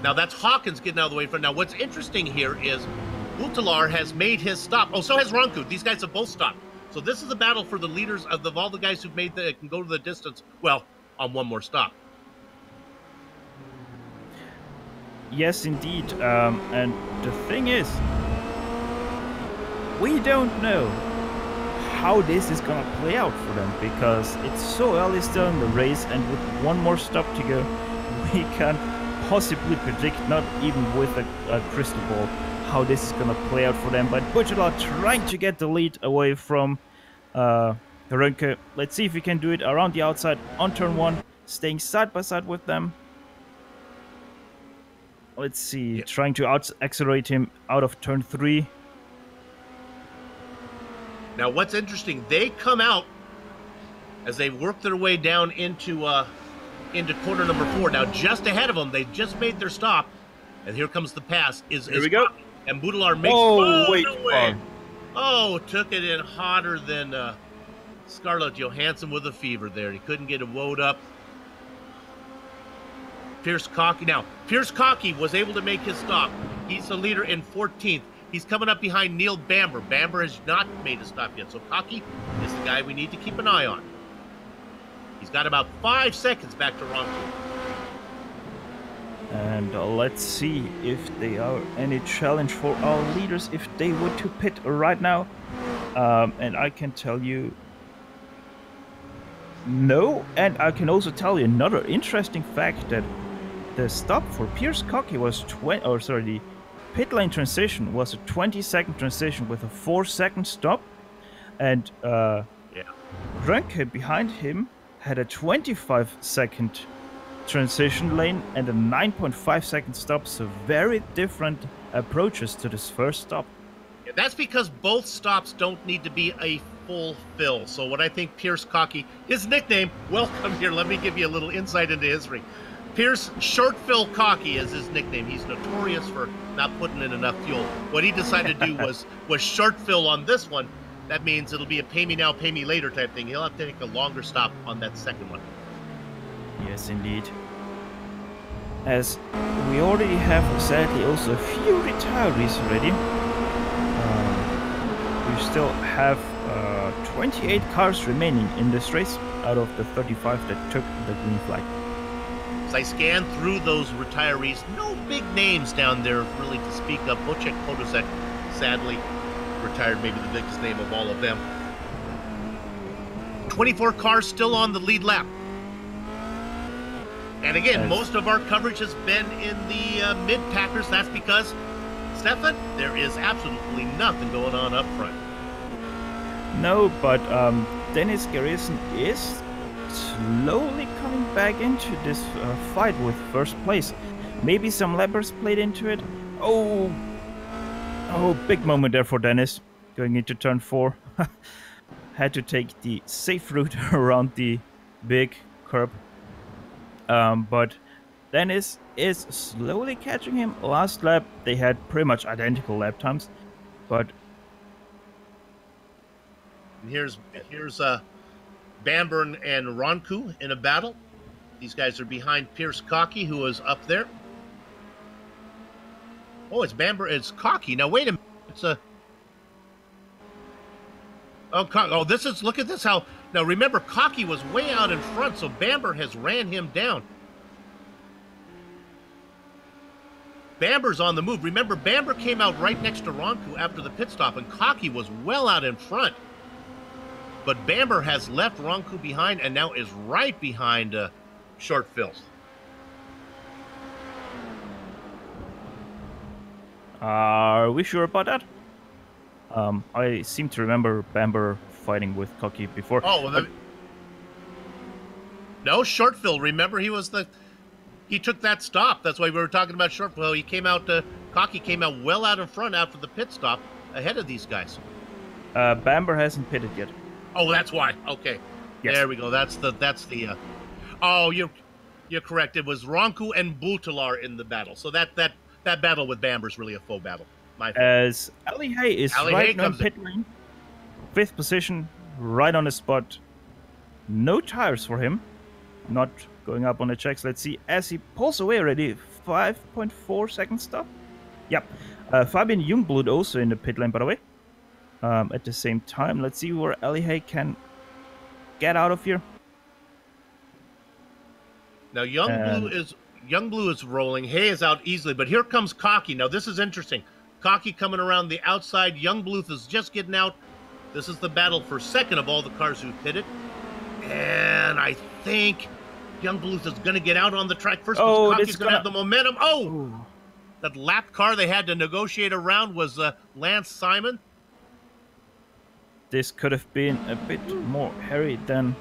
now that's Hawkins getting out of the way. Now what's interesting here is Buchelar has made his stop. Oh, so has Ronco. These guys have both stopped. So this is a battle for the leaders of all the guys who've made can go to the distance. Well, on one more stop. Yes, indeed. And the thing is, we don't know how this is gonna play out for them, because it's so early still in the race, and with one more stop to go, we can't possibly predict, not even with a crystal ball, how this is gonna play out for them. But Butchela trying to get the lead away from Rönke. Let's see if we can do it around the outside on turn 1, staying side by side with them. Let's see, trying to accelerate him out of turn 3. Now, what's interesting, they come out as they work their way down into corner number 4. Now, just ahead of them, they just made their stop, and here comes the pass. Here we go. And Boutelar makes. Oh, wait! No way. Oh, took it in hotter than Scarlett Johansson with a fever there. He couldn't get it woed up. Pierce Cocky. Now, Pierce Cocky was able to make his stop. He's the leader in 14th. He's coming up behind Neil Bamber. Bamber has not made a stop yet, so Cocky is the guy we need to keep an eye on. He's got about 5 seconds back to Ronco. And let's see if they are any challenge for our leaders if they would to pit right now. And I can tell you no. And I can also tell you another interesting fact, that the stop for Pierce Cocky was the pit lane transition was a 20-second transition with a 4-second stop, and Rönke behind him had a 25-second transition lane and a 9.5-second stop, so very different approaches to this first stop. Yeah, that's because both stops don't need to be a full fill. So what I think Pierce Cocky, his nickname, welcome here, let me give you a little insight into history. Pierce Short Fill Cocky is his nickname. He's notorious for not putting in enough fuel. What he decided to do was short fill on this one. That means it'll be a pay me now, pay me later type thing. He'll have to take a longer stop on that second one. Yes, indeed. As we already have, sadly, also a few retirees already. We still have 28 cars remaining in this race out of the 35 that took the green flag. As I scan through those retirees, no big names down there really to speak of. Wojciech Podolsek, sadly, retired, maybe the biggest name of all of them. 24 cars still on the lead lap. And again, most of our coverage has been in the mid-packers. That's because, Stefan, there is absolutely nothing going on up front. No, but Dennis Garrison is slowly coming back into this fight with first place. Maybe some lappers played into it. Oh, big moment there for Dennis, going into turn 4. Had to take the safe route around the big curb. But Dennis is slowly catching him. Last lap, they had pretty much identical lap times. But here's Bamber and Ronco in a battle. These guys are behind Pierce Cocky, who is up there. Oh, it's Bamber. It's Cocky. Now wait a minute. It's a. Oh, this is. Look at this. How now? Remember, Cocky was way out in front, so Bamber has ran him down. Bamber's on the move. Remember, Bamber came out right next to Ronco after the pit stop, and Cocky was well out in front. But Bamber has left Ronco behind and now is right behind Short Fills. Are we sure about that? I seem to remember Bamber fighting with Cocky before. Oh, well, no, Short Fill. Remember, he took that stop. That's why we were talking about Short Fill. He came out. Cocky came out well out in front after the pit stop, ahead of these guys. Bamber hasn't pitted yet. Oh, that's why. Okay, yes. There we go. That's the. Oh, you're correct. It was Ronco and Boutelar in the battle. So that battle with Bamber is really a faux battle. My fault. As Ali Hay is right on pit lane, 5th position, right on the spot. No tires for him. Not going up on the checks. Let's see as he pulls away already. 5.4 second stop. Yep. Fabian Jungblut also in the pit lane, by the way. at the same time. Let's see where Ellie can get out of here. Now Young Blue is rolling. Hay is out easily, but here comes Cocky. Now this is interesting. Cocky coming around the outside. Young Blue is just getting out. This is the battle for second of all the cars who pitted. And I think Young Blue is going to get out on the track first. Oh, Cocky's going to have the momentum. Oh, that lap car they had to negotiate around was Lance Simon. This could have been a bit more hairy than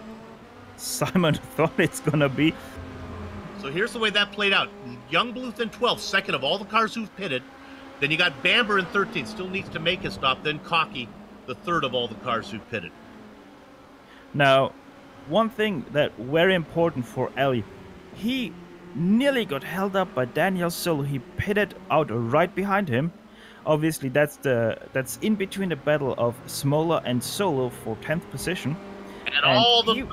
Simon thought it's going to be. So here's the way that played out. Young Bluth in 12th, second of all the cars who've pitted. Then you got Bamber in 13th, still needs to make a stop. Then Cocky, the third of all the cars who've pitted. Now, one thing that very important for Ellie, he nearly got held up by Daniel Solo. He pitted out right behind him. Obviously, that's in between the battle of Smola and Solo for 10th position. And all the...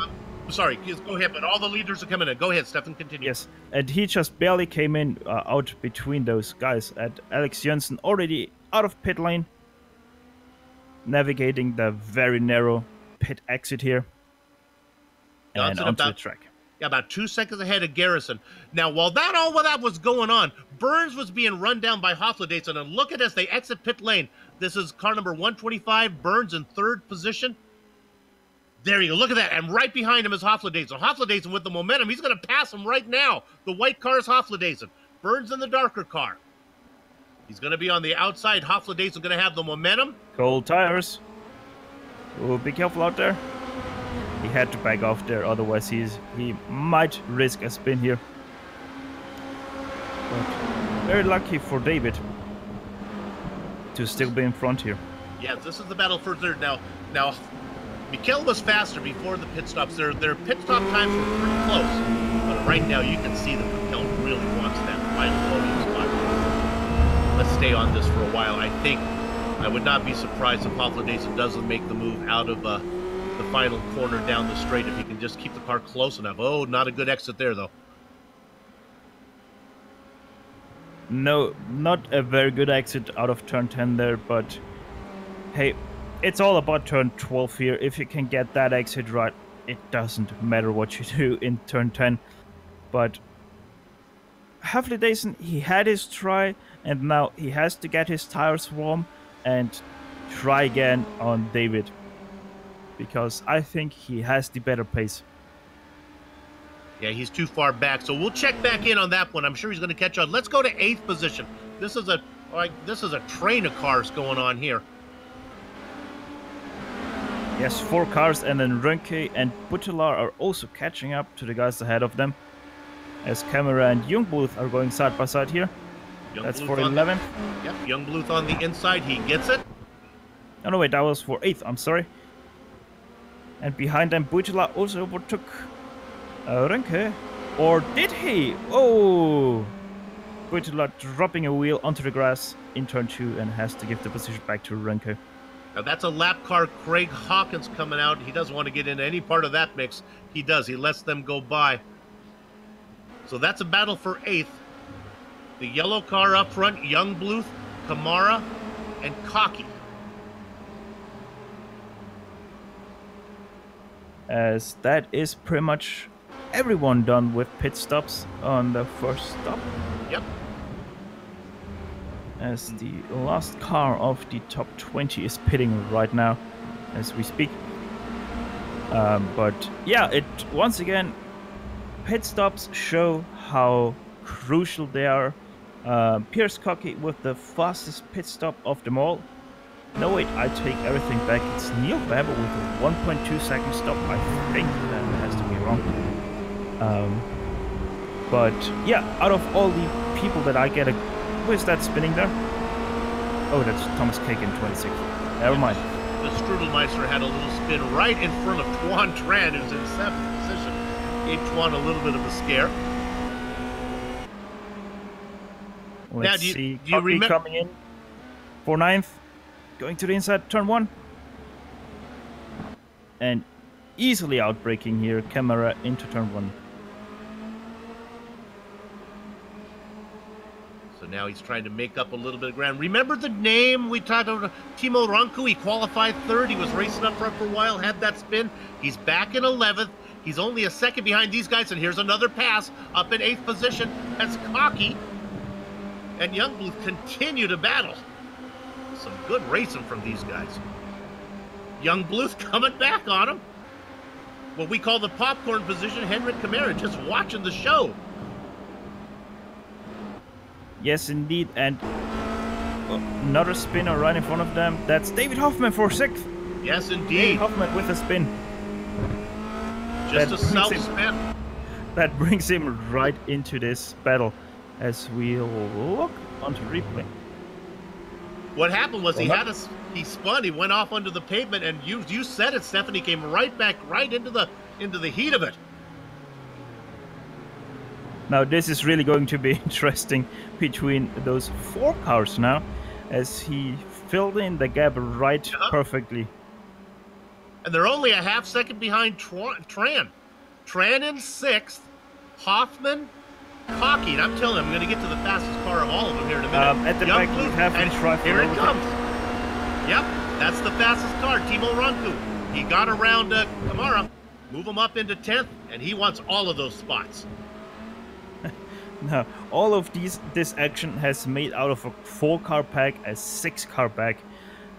Sorry, go ahead, but all the leaders are coming in. Go ahead, Stefan, continue. Yes, and he just barely came in out between those guys. And Alex Jensen already out of pit lane, navigating the very narrow pit exit here, and onto the track. Yeah, about 2 seconds ahead of Garrison. Now, while that was going on, Burns was being run down by Hofladeson, and look at as they exit pit lane. This is car number 125, Burns in third position. There you go. Look at that. And right behind him is Hofladeson. Hofladeson with the momentum. He's going to pass him right now. The white car is Hofladeson. Burns in the darker car. He's going to be on the outside. Hofladeson going to have the momentum. Cold tires. Oh, be careful out there. He had to back off there. Otherwise, he might risk a spin here. But very lucky for David to still be in front here. Yeah, this is the battle for third. Now, Mikel was faster before the pit stops. Their pit stop times were pretty close, but right now you can see that Mikel really wants that final podium spot. Let's stay on this for a while. I would not be surprised if Hofladeson doesn't make the move out of the final corner down the straight if he can just keep the car close enough. Oh, not a good exit there though. No, not a very good exit out of turn 10 there, but hey, it's all about turn 12 here. If you can get that exit right, it doesn't matter what you do in turn 10. But Hofladeson, he had his try, and now he has to get his tires warm and try again on David. Because I think he has the better pace. Yeah, he's too far back, so we'll check back in on that one. I'm sure he's going to catch on. Let's go to 8th position. This is a train of cars going on here. Yes, 4 cars, and then Rönke and Buttelar are also catching up to the guys ahead of them. As Camera and Youngbluth are going side by side here. That's for 11th. Yep, Youngbluth on the inside, he gets it. Oh no, wait, that was for 8th, I'm sorry. And behind them, Buttelar also overtook Rönke. Or did he? Oh! Buttelar dropping a wheel onto the grass in turn 2 and has to give the position back to Rönke. Now that's a lap car. Craig Hawkins coming out. He doesn't want to get into any part of that mix. He does. He lets them go by. So that's a battle for 8th. The yellow car up front, Youngbluth, Kamara, and Cocky. As that is pretty much everyone done with pit stops on the first stop. Yep. As the last car of the top 20 is pitting right now as we speak. But yeah, once again, pit stops show how crucial they are. Pierce Cocky with the fastest pit stop of them all. No wait, I take everything back. It's Neil Babber with a 1.2 second stop. I think that has to be wrong. But yeah, out of all the people that I get a... Who is that spinning there? Oh, that's Thomas Cake in 26th. Never mind. The Strudelmeister had a little spin right in front of Tuan Tran, who's in 7th position. Gave Tuan a little bit of a scare. Let's see. Do you remember coming in for 9th? Going to the inside, turn 1. And easily outbraking here, Camera into turn 1. So now he's trying to make up a little bit of ground. Remember the name we talked about? Timo Ronku. He qualified third. He was racing up front for a while, had that spin. He's back in 11th. He's only a second behind these guys, and here's another pass up in 8th position. That's Cocky and Youngblood continue to battle. Some good racing from these guys. Youngblood coming back on him. What we call the popcorn position. Henrik Kamara just watching the show. Yes, indeed, and another spinner right in front of them. That's David Hoffman for 6th. Yes, indeed. David Hoffman with a spin. Just a self-spin. That brings him right into this battle as we look onto replay. What happened was he spun, he went off onto the pavement, and you said it, Stephanie, came right back right into the heat of it. Now this is really going to be interesting between those 4 cars now, as he filled in the gap right perfectly. And they're only a half second behind Tran. Tran in 6th, Hoffman, Cocky, and I'm telling you, I'm going to get to the fastest car of all of them here in a minute. At the back, we have and here it comes. Yep, that's the fastest car, Timo Ronku. He got around Kamara, move him up into 10th, and he wants all of those spots. Now, all of this action has made out of a 4-car pack a 6-car pack,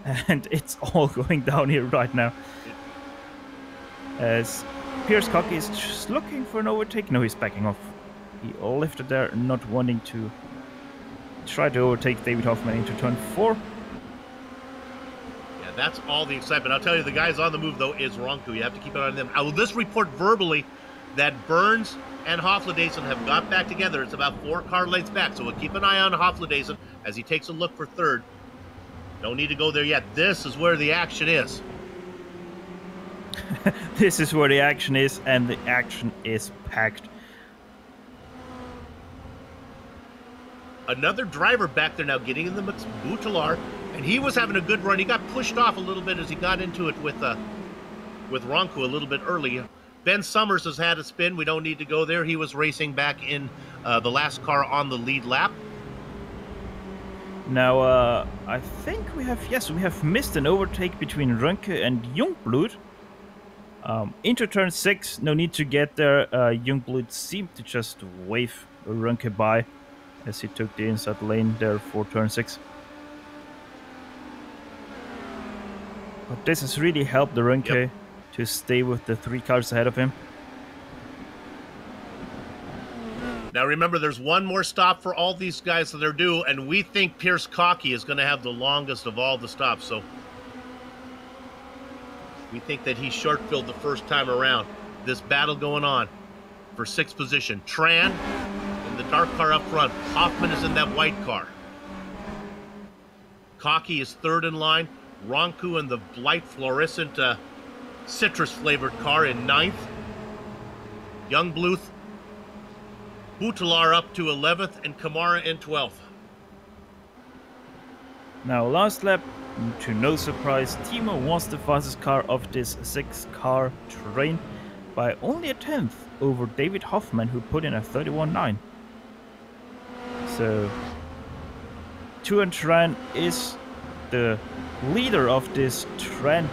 and it's all going down here right now. As Pierce Cocky is just looking for an overtake. No, he's backing off. He lifted there, not wanting to try to overtake David Hoffman into turn 4. Yeah, that's all the excitement. I'll tell you, the guys on the move, though, is Ronku. You have to keep an eye on them. I will just report verbally that Burns and Hofladeson have got back together. It's about 4 car lengths back, so we'll keep an eye on Hofladeson as he takes a look for third. Don't need to go there yet. This is where the action is. This is where the action is, and the action is packed. Another driver back there now getting in the mix, Butalar, and he was having a good run. He got pushed off a little bit as he got into it with Ronku a little bit early. Ben Summers has had a spin. We don't need to go there. He was racing back in the last car on the lead lap. Now, I think we have missed an overtake between Rönke and Youngblood. Into turn 6, no need to get there. Youngblood seemed to just wave Rönke by as he took the inside lane there for turn 6. But this has really helped the Rönke to stay with the 3 cars ahead of him. Now remember, there's one more stop for all these guys that are due, and we think Pierce Cocky is going to have the longest of all the stops, so we think that he short-filled the first time around. This battle going on for 6th position. Tran in the dark car up front. Hoffman is in that white car. Cocky is 3rd in line. Ronku in the light fluorescent citrus-flavored car in 9th. Youngblood, Butalar up to 11th, and Kamara in 12th. Now, last lap, to no surprise, Timo was the fastest car of this 6-car train by only a 10th over David Hoffman, who put in a 31.9. So, Tuan Tran is the leader of this tram.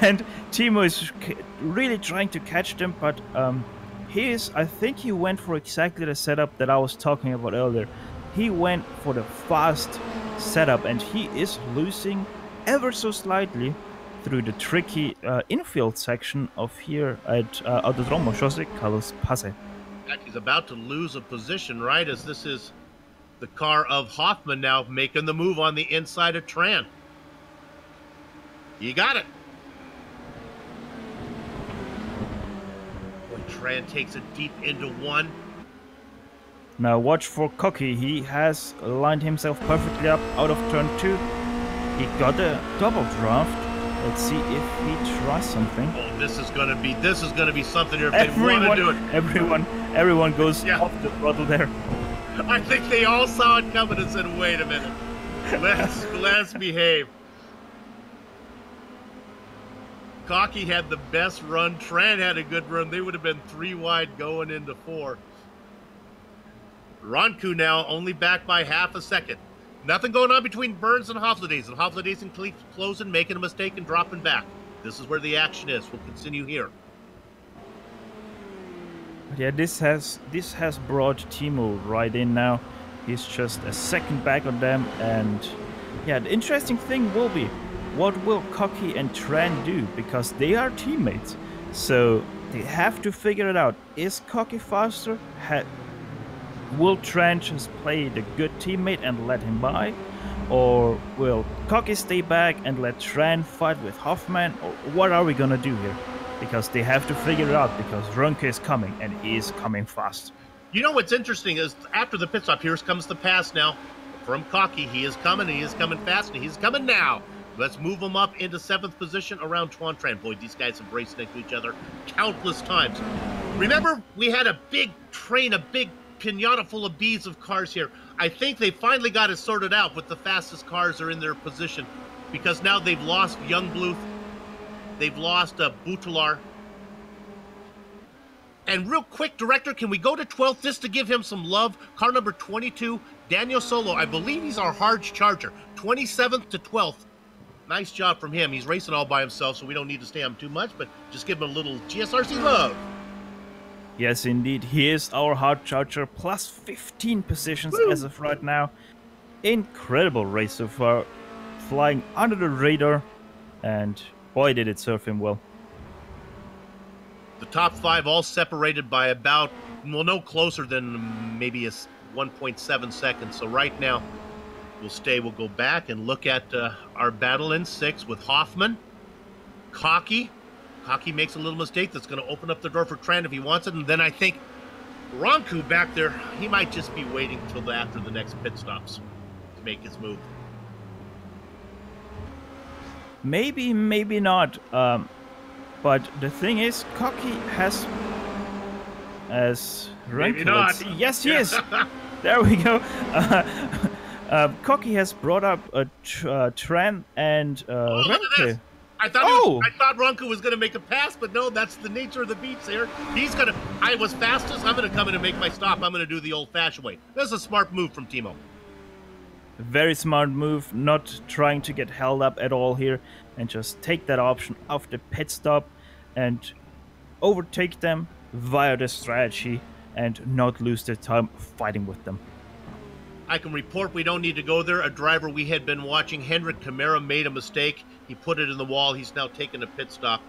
And Timo is really trying to catch them, but I think he went for exactly the setup that I was talking about earlier. He went for the fast setup, and he is losing ever so slightly through the tricky infield section of here at Autódromo José Carlos Pase. He's about to lose a position, right, as this is the car of Hoffman now making the move on the inside of Tran. You got it. Tran takes it deep into 1. Now watch for Cocky. He has lined himself perfectly up out of turn 2. He got a double draft. Let's see if he tries something. Oh, this is gonna be something here if they want to do it. Everyone goes off the throttle there. I think they all saw it coming and said, "Wait a minute, let's behave." Cocky had the best run. Tran had a good run. They would have been 3 wide going into 4. Ronku now only back by half a second. Nothing going on between Burns and Hofladays. And Hofladays and closing, making a mistake and dropping back. This is where the action is. We'll continue here. Yeah, this has brought Timo right in now. He's just a second back on them, and yeah, the interesting thing will be, what will Cocky and Tran do? Because they are teammates, so they have to figure it out. Is Cocky faster? Will Tran just play the good teammate and let him by? Or will Cocky stay back and let Tran fight with Hoffman? Or what are we gonna do here? Because they have to figure it out, because Runke is coming, and he is coming fast. You know what's interesting is after the pit stop, here comes the pass now from Cocky. He is coming, he is coming fast, and he's coming now. Let's move him up into 7th position around Tuan Tran. Boy, these guys have raced next to each other countless times. Remember, we had a big train, a big pinata full of bees of cars here. I think they finally got it sorted out with the fastest cars are in their position, because now they've lost Youngbluth, they've lost Butalar. And real quick, Director, can we go to 12th just to give him some love? Car number 22, Daniel Solo. I believe he's our Harge Charger. 27th to 12th. Nice job from him. He's racing all by himself, so we don't need to stay on him too much, but just give him a little GSRC love. Yes, indeed. He is our Hard Charger, plus 15 positions as of right now. Incredible race so far. Flying under the radar, and boy, did it serve him well. The top 5 all separated by about, well, no closer than maybe a 1.7 seconds. So right now, we'll go back and look at our battle in 6 with Hoffman, Cocky. Cocky makes a little mistake that's going to open up the door for Tran if he wants it. And then I think Ronku back there, he might just be waiting until after the next pit stops to make his move. Maybe, maybe not. But the thing is, Cocky has, as Maybe not. Yes, he is. There we go. Cocky has brought up Tran and Renke. I thought Ronku was going to make a pass, but no, that's the nature of the beats here. I was fastest, I'm going to come in and make my stop. I'm going to do the old-fashioned way. That's a smart move from Timo. Very smart move, not trying to get held up at all here, and just take that option of the pit stop and overtake them via the strategy and not lose their time fighting with them. I can report we don't need to go there. A driver we had been watching, Hendrik Camara, made a mistake. He put it in the wall. He's now taking a pit stop.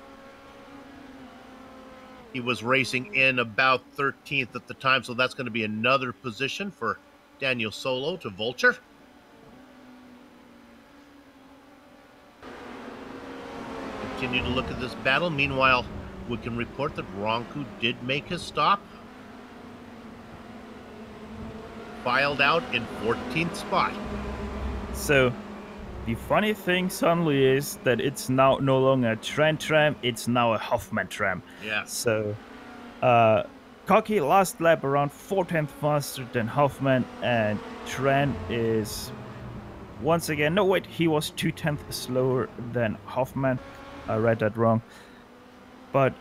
He was racing in about 13th at the time, so that's going to be another position for Daniel Solo to Vulture. Continue to look at this battle. Meanwhile, we can report that Ronku did make his stop. Filed out in 14th spot. So, the funny thing suddenly is that it's now no longer a Tran tram, it's now a Hoffman tram. Yeah. So, Cocky last lap around 4/10 faster than Hoffman, and Tran is once again, no wait, he was 2/10 slower than Hoffman. I read that wrong. But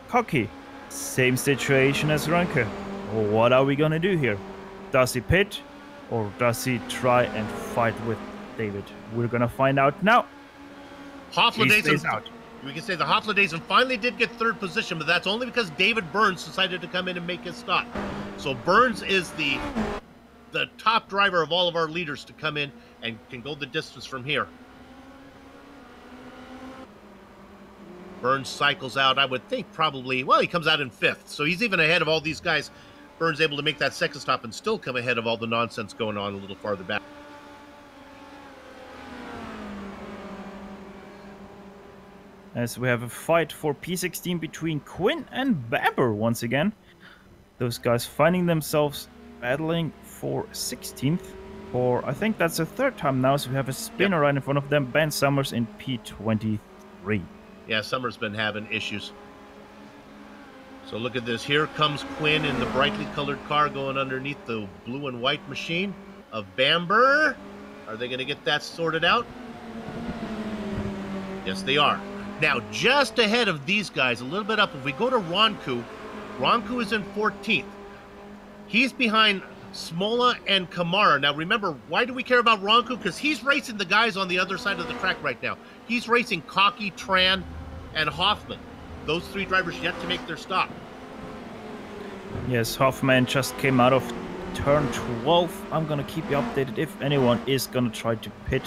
Cocky, same situation as Ranke. What are we gonna do here? Does he pit, or does he try and fight with David? We're gonna find out now. Hofladays, we can say the Hofladays finally did get 3rd position, but that's only because David Burns decided to come in and make his stop. So Burns is the top driver of all of our leaders to come in and can go the distance from here. Burns cycles out, I would think probably, well, he comes out in 5th, so he's even ahead of all these guys. Burns able to make that 2nd stop and still come ahead of all the nonsense going on a little farther back. As we have a fight for P16 between Quinn and Babber once again. Those guys finding themselves battling for 16th. Or I think that's the 3rd time now, so we have a spinner right in front of them, Ben Summers in P23. Yeah, Summers been having issues. So look at this. Here comes Quinn in the brightly colored car going underneath the blue and white machine of Bamber. Are they going to get that sorted out? Yes, they are. Now, just ahead of these guys, a little bit up, if we go to Ronku, Ronku is in 14th. He's behind Smola and Kamara. Now, remember, why do we care about Ronku? Because he's racing the guys on the other side of the track right now. He's racing Cocky, Tran, and Hoffman. Those three drivers yet to make their stop. Yes, Hoffman just came out of turn 12. I'm gonna keep you updated if anyone is gonna try to pit,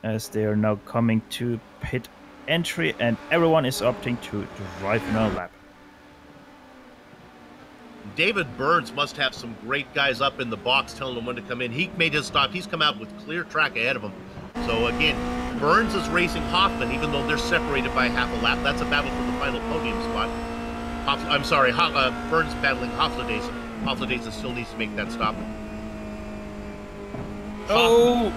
as they are now coming to pit entry and everyone is opting to drive another lap. David Burns must have some great guys up in the box telling him when to come in. He made his stop. He's come out with clear track ahead of him. So again, Burns is racing Hoffman, even though they're separated by half a lap. That's a battle for the final podium spot. I'm sorry, Burns battling Hofladason. Hofladason still needs to make that stop. Oh!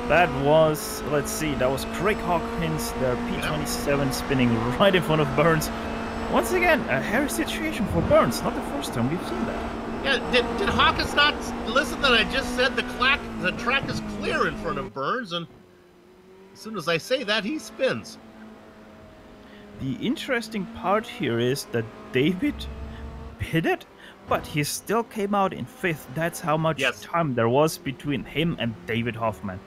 That was, let's see, that was Craig Hawkins, their P27 spinning right in front of Burns. Once again, a hairy situation for Burns. Not the first time we've seen that. Yeah, did Hawkins not listen that I just said the track is clear in front of Burns, and as soon as I say that, he spins. The interesting part here is that David pitted, but he still came out in 5th. That's how much time there was between him and David Hoffman.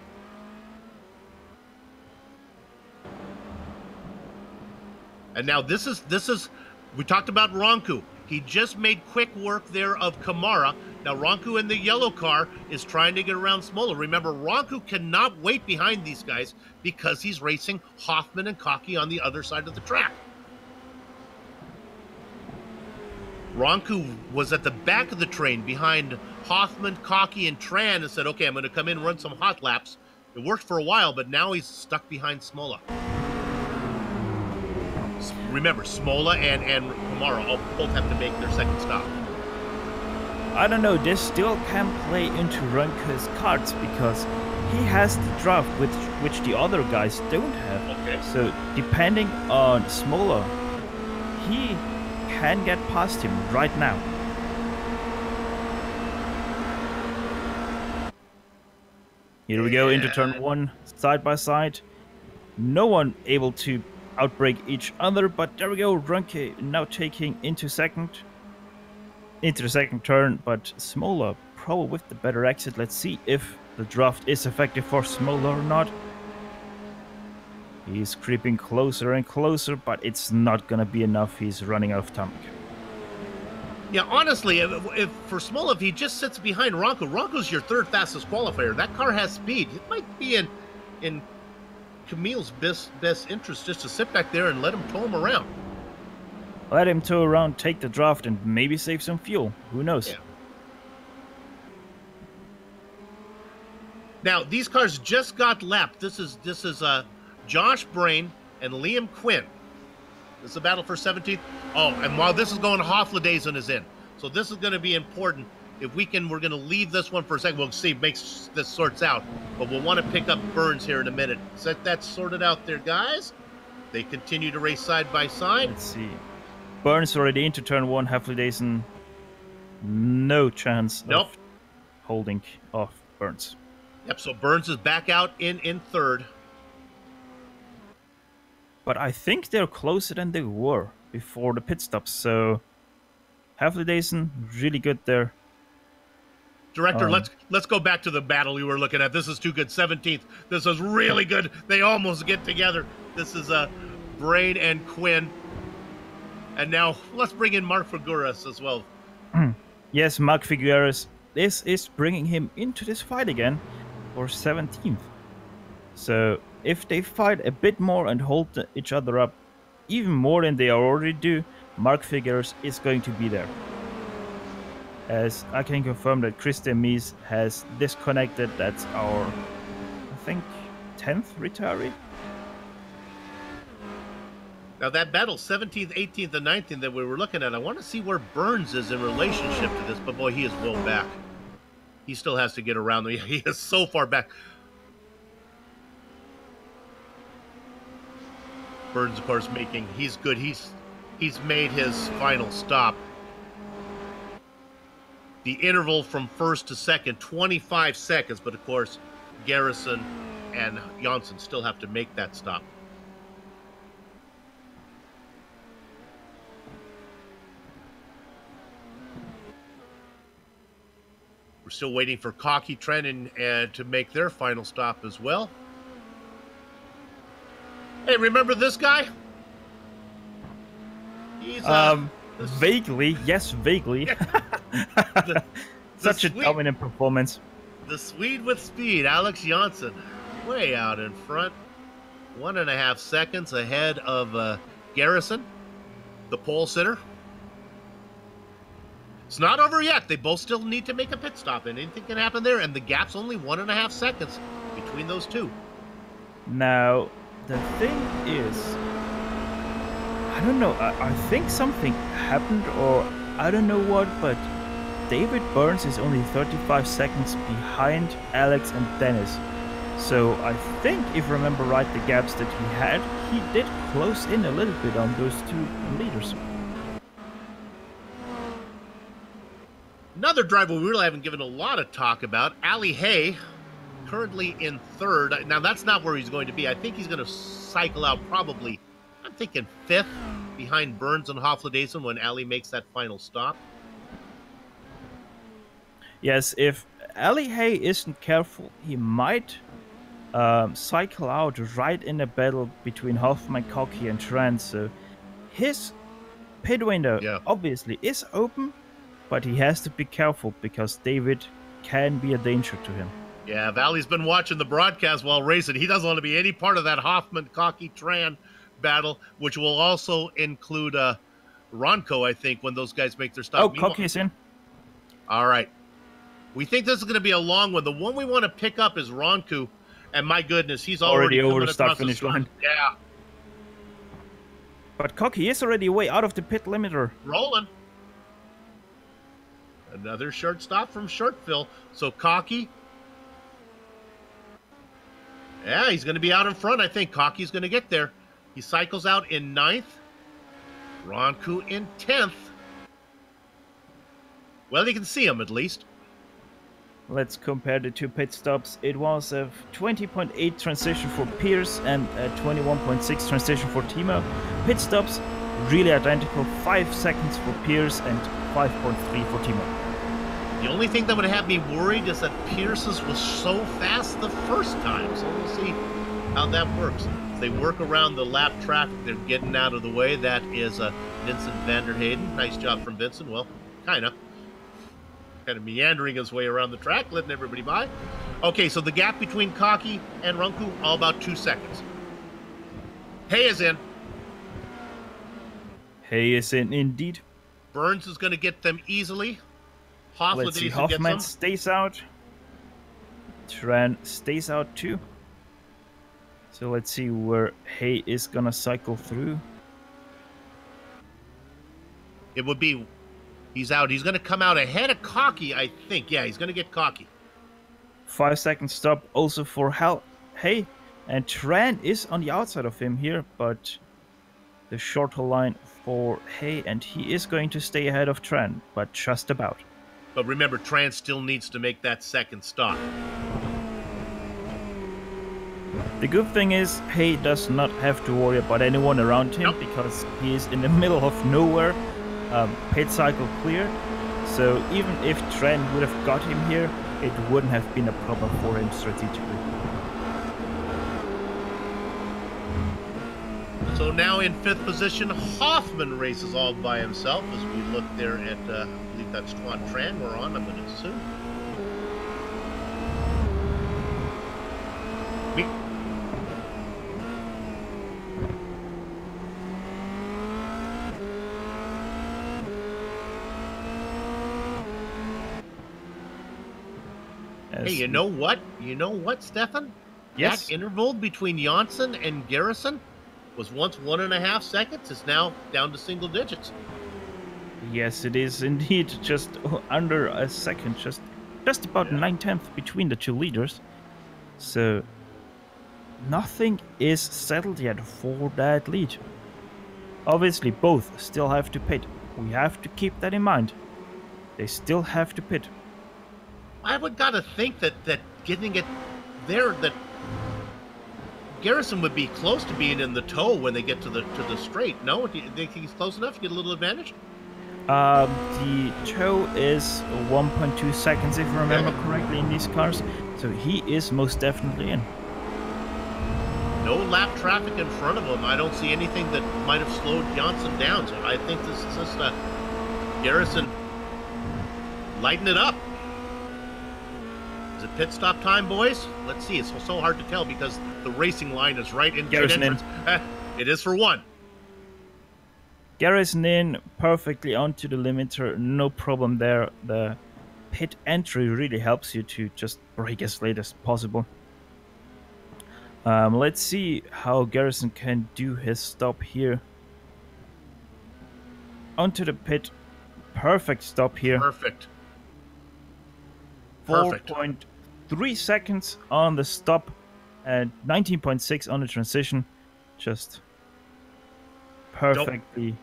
And now this is we talked about Ronku. He just made quick work there of Kamara. Now Ronku in the yellow car is trying to get around Smola. Remember, Ronku cannot wait behind these guys because he's racing Hoffman and Cocky on the other side of the track. Ronku was at the back of the train behind Hoffman, Cocky, and Tran and said, okay, I'm going to come in and run some hot laps. It worked for a while, but now he's stuck behind Smola. Remember, Smola and Kamara both have to make their second stop. I don't know, this still can play into Ronku's cards because he has the draft which the other guys don't have. Okay. So depending on Smola, he can get past him right now. Here we go into turn 1, side by side. No one able to outbreak each other, but there we go. Ronku now taking into the second turn, but Smola probably with the better exit. Let's see if the draft is effective for Smola or not. He's creeping closer and closer, but it's not gonna be enough. He's running out of time. Yeah, honestly, if for Smola, if he just sits behind Ronku, Ronku's your third fastest qualifier. That car has speed. It might be in Camille's best interest just to sit back there and let him tow him around. Let him tow around, take the draft, and maybe save some fuel. Who knows? Yeah. Now these cars just got lapped. This is Josh Brain and Liam Quinn. This is a battle for 17th. Oh, and while this is going, Hofladason is in. So this is going to be important. If we can, we're going to leave this one for a second. We'll see, this sorts out. But we'll want to pick up Burns here in a minute. Set that sorted out there, guys. They continue to race side by side. Let's see. Burns already into turn 1. Hofladason, no chance of holding off Burns. Yep, so Burns is back out in third. But I think they're closer than they were before the pit stop. So Hofladason, really good there. Director, let's go back to the battle we were looking at. This is too good. 17th. This is really good. They almost get together. This is Brain and Quinn. And now let's bring in Mark Figueres as well. Yes, Mark Figueres. This is bringing him into this fight again for 17th. So if they fight a bit more and hold each other up even more than they already do, Mark Figueres is going to be there. As I can confirm that Christian Mies has disconnected. That's our, I think, 10th retiree. Now that battle, 17th, 18th, and 19th that we were looking at, I want to see where Burns is in relationship to this, but boy, he is well back. He still has to get around them. He is so far back. Burns, of course, he's good. He's made his final stop. The interval from first to second, 25 seconds, but of course, Garrison, and Janssen still have to make that stop. We're still waiting for Cocky, Trent, and to make their final stop as well. Hey, remember this guy? He's vaguely, yes, vaguely. Such a dominant performance. The Swede with speed, Alex Janssen, way out in front. 1.5 seconds ahead of Garrison, the pole sitter. It's not over yet. They both still need to make a pit stop, and anything can happen there. And the gap's only 1.5 seconds between those two. Now, the thing is, I don't know. I think something happened, or I don't know what, but David Burns is only 35 seconds behind Alex and Dennis. So I think, if I remember right, the gaps that he had, he did close in a little bit on those two leaders. Another driver we really haven't given a lot of talk about, Ali Hay, currently in third. Now, that's not where he's going to be. I think he's going to cycle out probably, I'm thinking 5th, behind Burns and Hofladeson when Ali makes that final stop. Yes, if Ali Hay isn't careful, he might cycle out right in a battle between Hoffman, Cocky, and Trent. So his pit window obviously is open, but he has to be careful because David can be a danger to him. Yeah, Valley's been watching the broadcast while racing. He doesn't want to be any part of that Hoffman, Cocky, Tran battle, which will also include Ronco, I think, when those guys make their stop. Oh, Cocky's in. All right. We think this is going to be a long one. The one we want to pick up is Ronco, and my goodness, he's already over the start-finish line. Yeah. But Cocky is already way out of the pit limiter. Rolling. Another short stop from Shortville. So Cocky. Yeah, he's going to be out in front. I think Cocky's going to get there. He cycles out in 9th. Ronco in 10th. Well, you can see him at least. Let's compare the two pit stops. It was a 20.8 transition for Pierce and a 21.6 transition for Timo. Pit stops really identical. 5 seconds for Pierce and 5.3 for Timo. The only thing that would have me worried is that Pierce's was so fast the first time. So we'll see how that works. If they work around the lap traffic, they're getting out of the way. That is Vincent van der Hayden. Nice job from Vincent. Well, kind of meandering his way around the track, letting everybody by. Okay, so the gap between Cocky and Ronco, all about 2 seconds. Hay is in. Hay is in, indeed. Burns is going to get them easily. Let's see, Hoffman stays out. Tran stays out too. So let's see where Hay is going to cycle through. It would be... He's out. He's going to come out ahead of Cocky, I think. Yeah, he's going to get Cocky. 5 second stop also for Hay. And Tran is on the outside of him here, but the shorter line for Hay, and he is going to stay ahead of Tran, but just about. But remember, Tran still needs to make that second stop. The good thing is, Hay does not have to worry about anyone around him because he is in the middle of nowhere. Pit cycle cleared, so even if Tran would have got him here, it wouldn't have been a problem for him strategically. So now in 5th position, Hoffman races all by himself as we look there at, I believe that's Tuan Tran we're on, I'm going to assume. Hey, you know what? You know what, Stefan? Yes. That interval between Janssen and Garrison was once 1.5 seconds. It's now down to single digits. Yes, it is indeed just under a second, just about 9/10 between the two leaders. So nothing is settled yet for that lead. Obviously, both still have to pit. We have to keep that in mind. They still have to pit. I would gotta think that getting it there that Garrison would be close to being in the toe when they get to the straight. No, do you think he's close enough to get a little advantage? The toe is 1.2 seconds, if I remember correctly, in these cars. So he is most definitely in. No lap traffic in front of him. I don't see anything that might have slowed Johnson down. So I think this is just Garrison lighten it up. Is it pit stop time, boys? Let's see. It's so hard to tell because the racing line is right in pit entrance. It is for one. Garrison in perfectly onto the limiter. No problem there. The pit entry really helps you to just brake as late as possible. Let's see how Garrison can do his stop here. Onto the pit. Perfect stop here. Perfect. 4.3 seconds on the stop and 19.6 on the transition. Just perfectly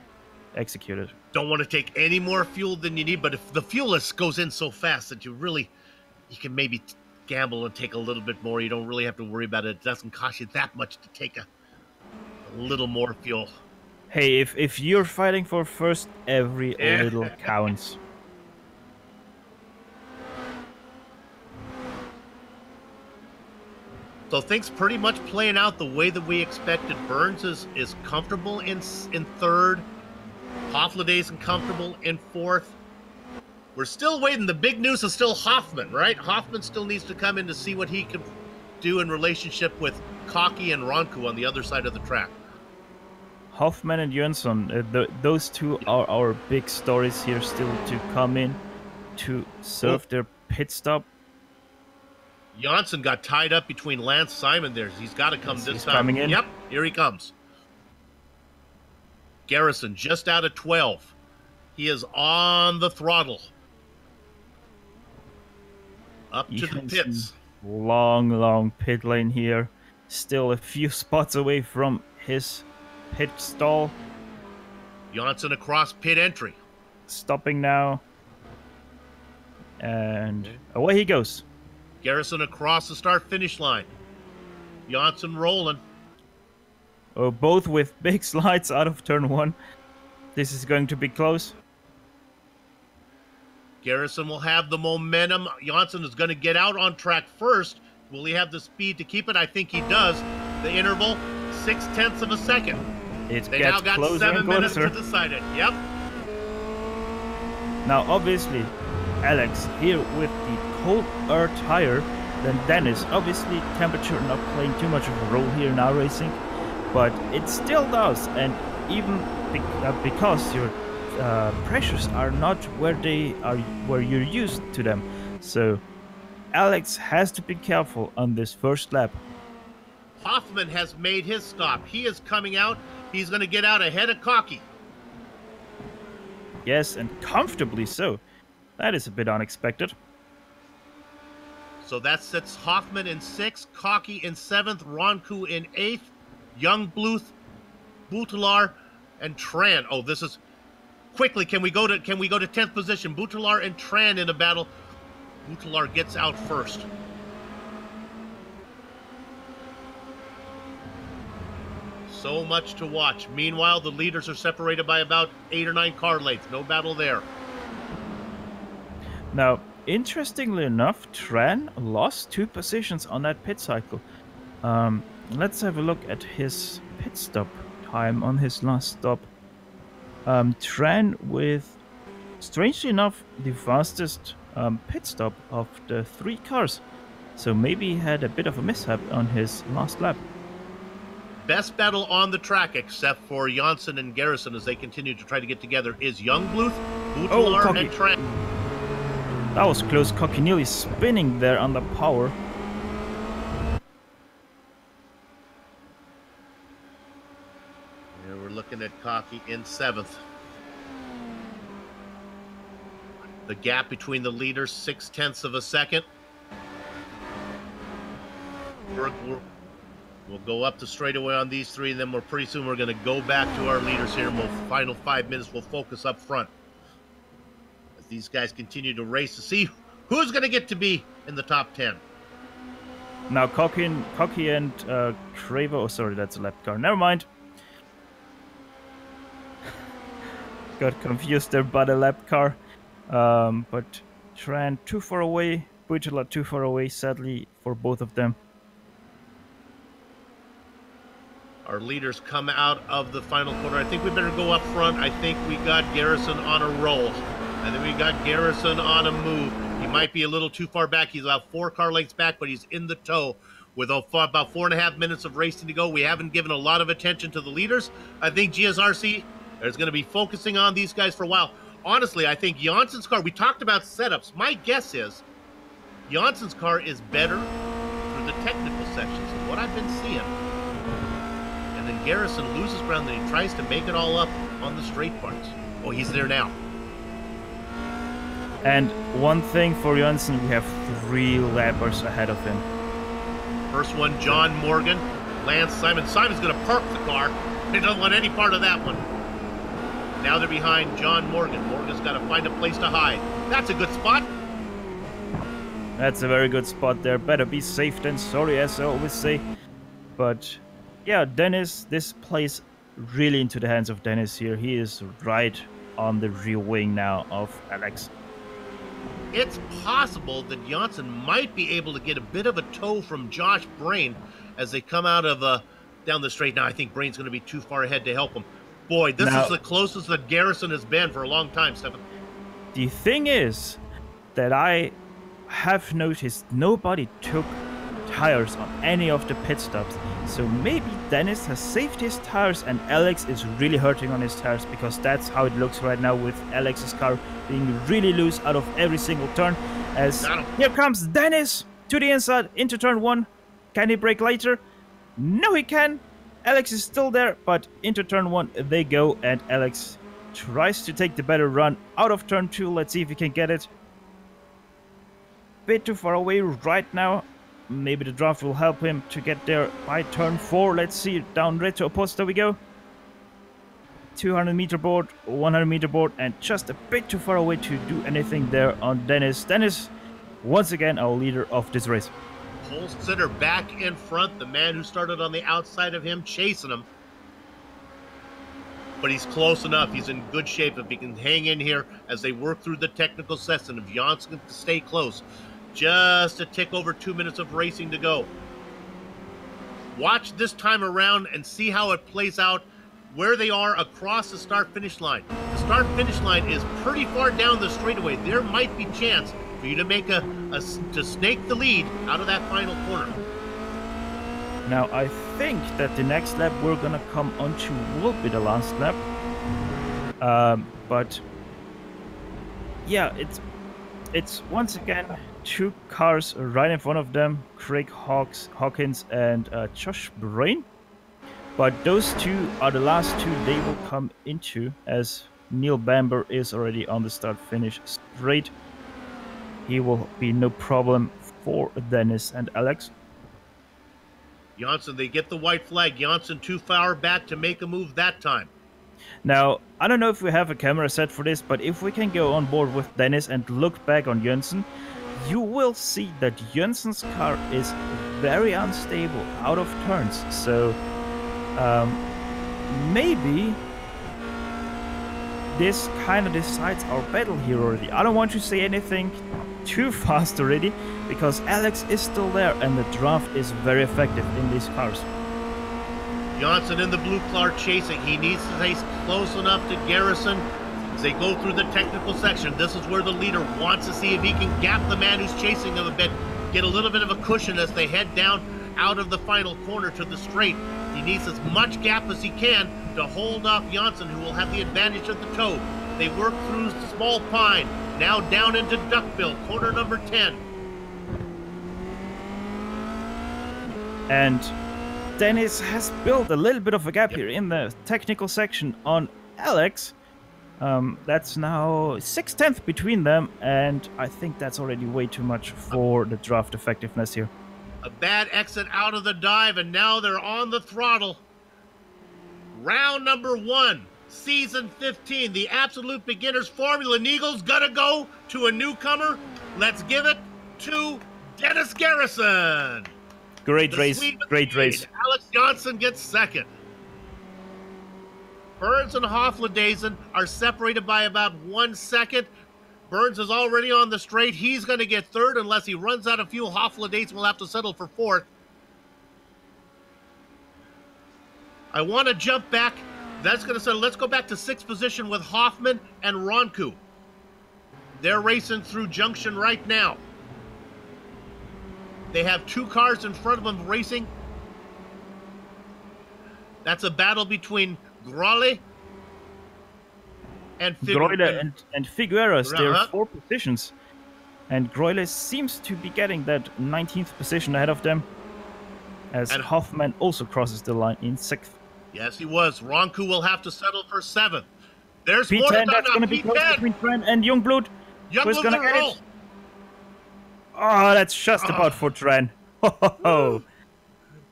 executed. Don't want to take any more fuel than you need, but if the fuel goes in so fast that you can maybe gamble and take a little bit more. You don't really have to worry about it. It doesn't cost you that much to take a little more fuel. Hey, if you're fighting for first, every little counts. So things pretty much playing out the way that we expected. Burns is comfortable in third. Hofladay's comfortable in fourth. We're still waiting. The big news is still Hoffman, right? Hoffman still needs to come in to see what he can do in relationship with Koki and Ronku on the other side of the track. Hoffman and Jönsson, those two are our big stories here still to come in to serve their pit stop. Janssen got tied up between Lance Simon there. He's got to come this time. Coming in. Yep, here he comes. Garrison just out of 12. He is on the throttle. Up to the pits. Long pit lane here. Still a few spots away from his pit stall. Janssen across pit entry. Stopping now. And away he goes. Garrison across the start-finish line. Janssen rolling. Oh, both with big slides out of turn one. This is going to be close. Garrison will have the momentum. Janssen is going to get out on track first. Will he have the speed to keep it? I think he does. The interval, 0.6 of a second. They now got 7 minutes to decide it. Yep. Now, obviously, Alex here with the cold air tire than Dennis. Obviously, temperature not playing too much of a role here in iRacing, but it still does. And even because your pressures are not where you're used to them, so Alex has to be careful on this first lap. Hoffman has made his stop. He is coming out. He's going to get out ahead of Koki. Yes, and comfortably so. That is a bit unexpected. So that sets Hoffman in 6th, Koki in 7th, Ronku in 8th, Youngbluth, Butalar, and Tran. Oh, this is quickly. Can we go to 10th position? Butalar and Tran in a battle. Butalar gets out first. So much to watch. Meanwhile, the leaders are separated by about 8 or 9 car lengths. No battle there. Now, interestingly enough, Tran lost 2 positions on that pit cycle. Let's have a look at his pit stop time on his last stop. Tran with, strangely enough, the fastest pit stop of the 3 cars. So maybe he had a bit of a mishap on his last lap. Best battle on the track, except for Janssen and Garrison as they continue to try to get together, is Youngbluth, Butalar, and Tran. That was close. Koki nearly spinning there on the power. Here we're looking at Koki in 7th. The gap between the leaders, 0.6 of a second. We'll go up the straightaway on these 3, and then pretty soon we're going to go back to our leaders here, and final 5 minutes we'll focus up front. As these guys continue to race to see who's going to get to be in the top 10. Now Cocky and Craver. Oh, sorry, that's a lap car. Never mind. Got confused there by the lap car. But Tran too far away. Butula too far away, sadly, for both of them. Our leaders come out of the final corner. I think we better go up front. I think we got Garrison on a roll. I think we got Garrison on a move. He might be a little too far back. He's about 4 car lengths back, but he's in the tow. With about 4.5 minutes of racing to go, we haven't given a lot of attention to the leaders. I think GSRC is going to be focusing on these guys for a while. Honestly, I think Janssen's car, we talked about setups. My guess is Janssen's car is better through the technical sections than what I've been seeing. And then Garrison loses ground, then he tries to make it all up on the straight parts. Oh, he's there now. And one thing for Janssen, we have 3 lappers ahead of him. First one, John Morgan. Lance Simon. Simon's going to park the car. He doesn't want any part of that one. Now they're behind John Morgan. Morgan's got to find a place to hide. That's a good spot. That's a very good spot there. Better be safe than sorry, as I always say. But yeah, Dennis, this plays really into the hands of Dennis here. He is right on the rear wing now of Alex. It's possible that Janssen might be able to get a bit of a tow from Josh Brain as they come out of down the straight. Now, I think Brain's going to be too far ahead to help him. Boy, this is the closest that Garrison has been for a long time, Stefan. The thing is that I have noticed nobody took tires on any of the pit stops. So maybe Dennis has saved his tires and Alex is really hurting on his tires, because that's how it looks right now with Alex's car being really loose out of every single turn. As here comes Dennis to the inside into turn 1. Can he brake later? No, he can. Alex is still there, but into turn 1 they go, and Alex tries to take the better run out of turn 2. Let's see if he can get it. Bit too far away right now. Maybe the draft will help him to get there by turn 4. Let's see, down red to Oposta we go. 200 meter board, 100 meter board, and just a bit too far away to do anything there on Dennis. Dennis, once again, our leader of this race. Holstetter back in front, the man who started on the outside of him, chasing him. But he's close enough. He's in good shape if he can hang in here as they work through the technical session. If Janssen can stay close. Just a tick over 2 minutes of racing to go. Watch this time around and see how it plays out, where they are across the start-finish line. The start-finish line is pretty far down the straightaway. There might be chance for you to make to snake the lead out of that final corner. Now I think that the next lap we're gonna come onto will be the last lap. But yeah, it's once again 2 cars right in front of them, Craig Hawkins and Josh Brain. But those 2 are the last 2 they will come into, as Neil Bamber is already on the start-finish straight. He will be no problem for Dennis and Alex. Janssen, they get the white flag. Janssen too far back to make a move that time. Now, I don't know if we have a camera set for this, but if we can go on board with Dennis and look back on Janssen, you will see that Janssen's car is very unstable out of turns. So maybe this kind of decides our battle here already. I don't want to say anything too fast already, because Alex is still there and the draft is very effective in these cars. Janssen in the blue car chasing. He needs to stay close enough to Garrison as they go through the technical section. This is where the leader wants to see if he can gap the man who's chasing him a bit, get a little bit of a cushion as they head down out of the final corner to the straight. He needs as much gap as he can to hold off Janssen, who will have the advantage of the toe. They work through Small Pine, now down into Duckbill, corner number 10. And Dennis has built a little bit of a gap here in the technical section on Alex. That's now 6/10 between them, and I think that's already way too much for the draft effectiveness here. A bad exit out of the dive, and now they're on the throttle. Round number 1, season 15, the absolute beginners formula. Neagle's gonna go to a newcomer. Let's give it to Dennis Garrison. Great The race. Swede with Great the race. lead. Alex Johnson gets second. Burns and Hofladezen are separated by about 1 second. Burns is already on the straight. He's going to get third unless he runs out of fuel. Hofladezen will have to settle for fourth. I want to jump back. That's going to settle. Let's go back to sixth position with Hoffman and Ronku. They're racing through junction right now. They have 2 cars in front of them racing. That's a battle between Grolle and Groile and Figueras, they're 4 positions. And Groile seems to be getting that 19th position ahead of them. As Hoffman also crosses the line in 6th. Yes, he was. Ronku will have to settle for 7th. There's P10, more to that's going to be close between Tran and Youngblood. Who's going to get it? Oh, that's just about for Tran. Ho.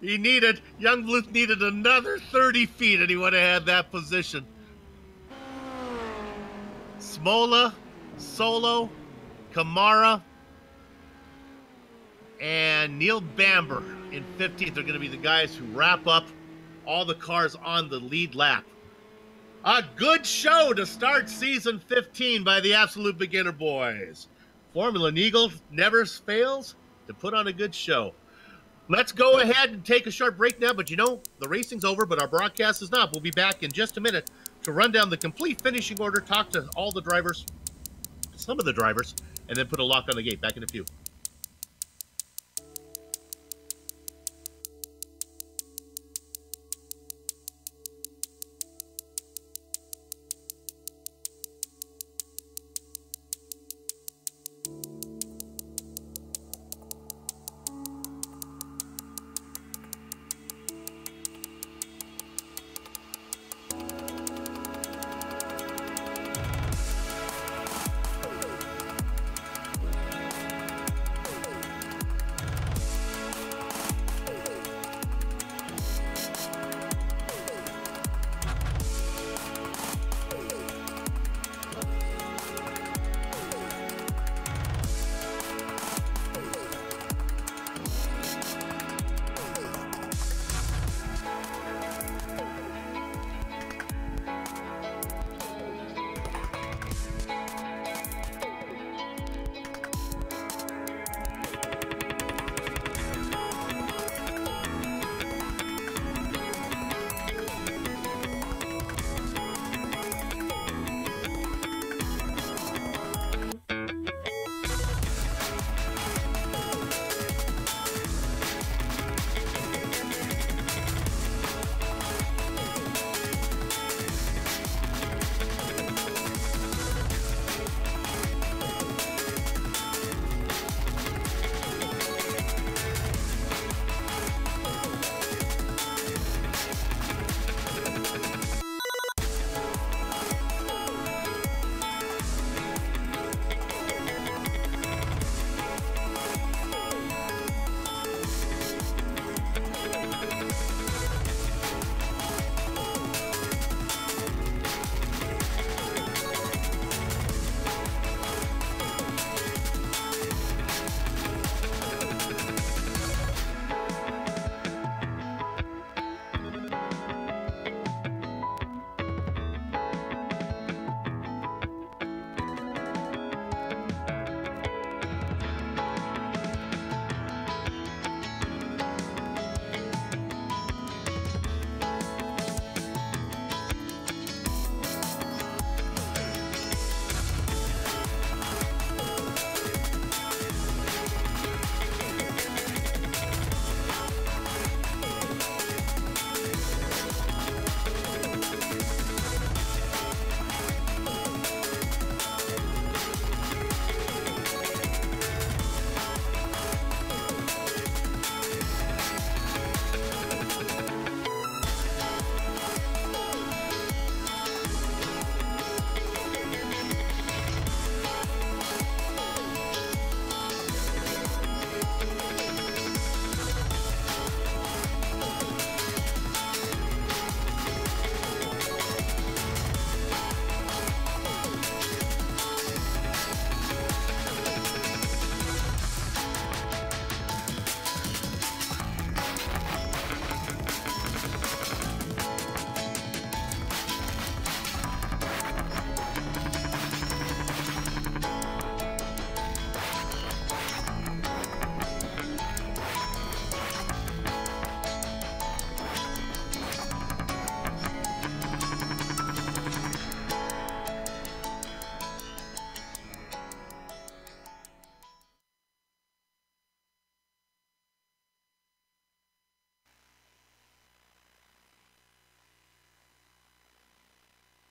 Youngblood needed another 30 feet and he would have had that position. Smola, Solo, Kamara, and Neil Bamber in 15th are going to be the guys who wrap up all the cars on the lead lap. A good show to start season 15 by the Absolute Beginner Boys. Formula Neagle never fails to put on a good show. Let's go ahead and take a short break now, but the racing's over, but our broadcast is not. We'll be back in just a minute to run down the complete finishing order, talk to all the drivers, some of the drivers, and then put a lock on the gate. Back in a few.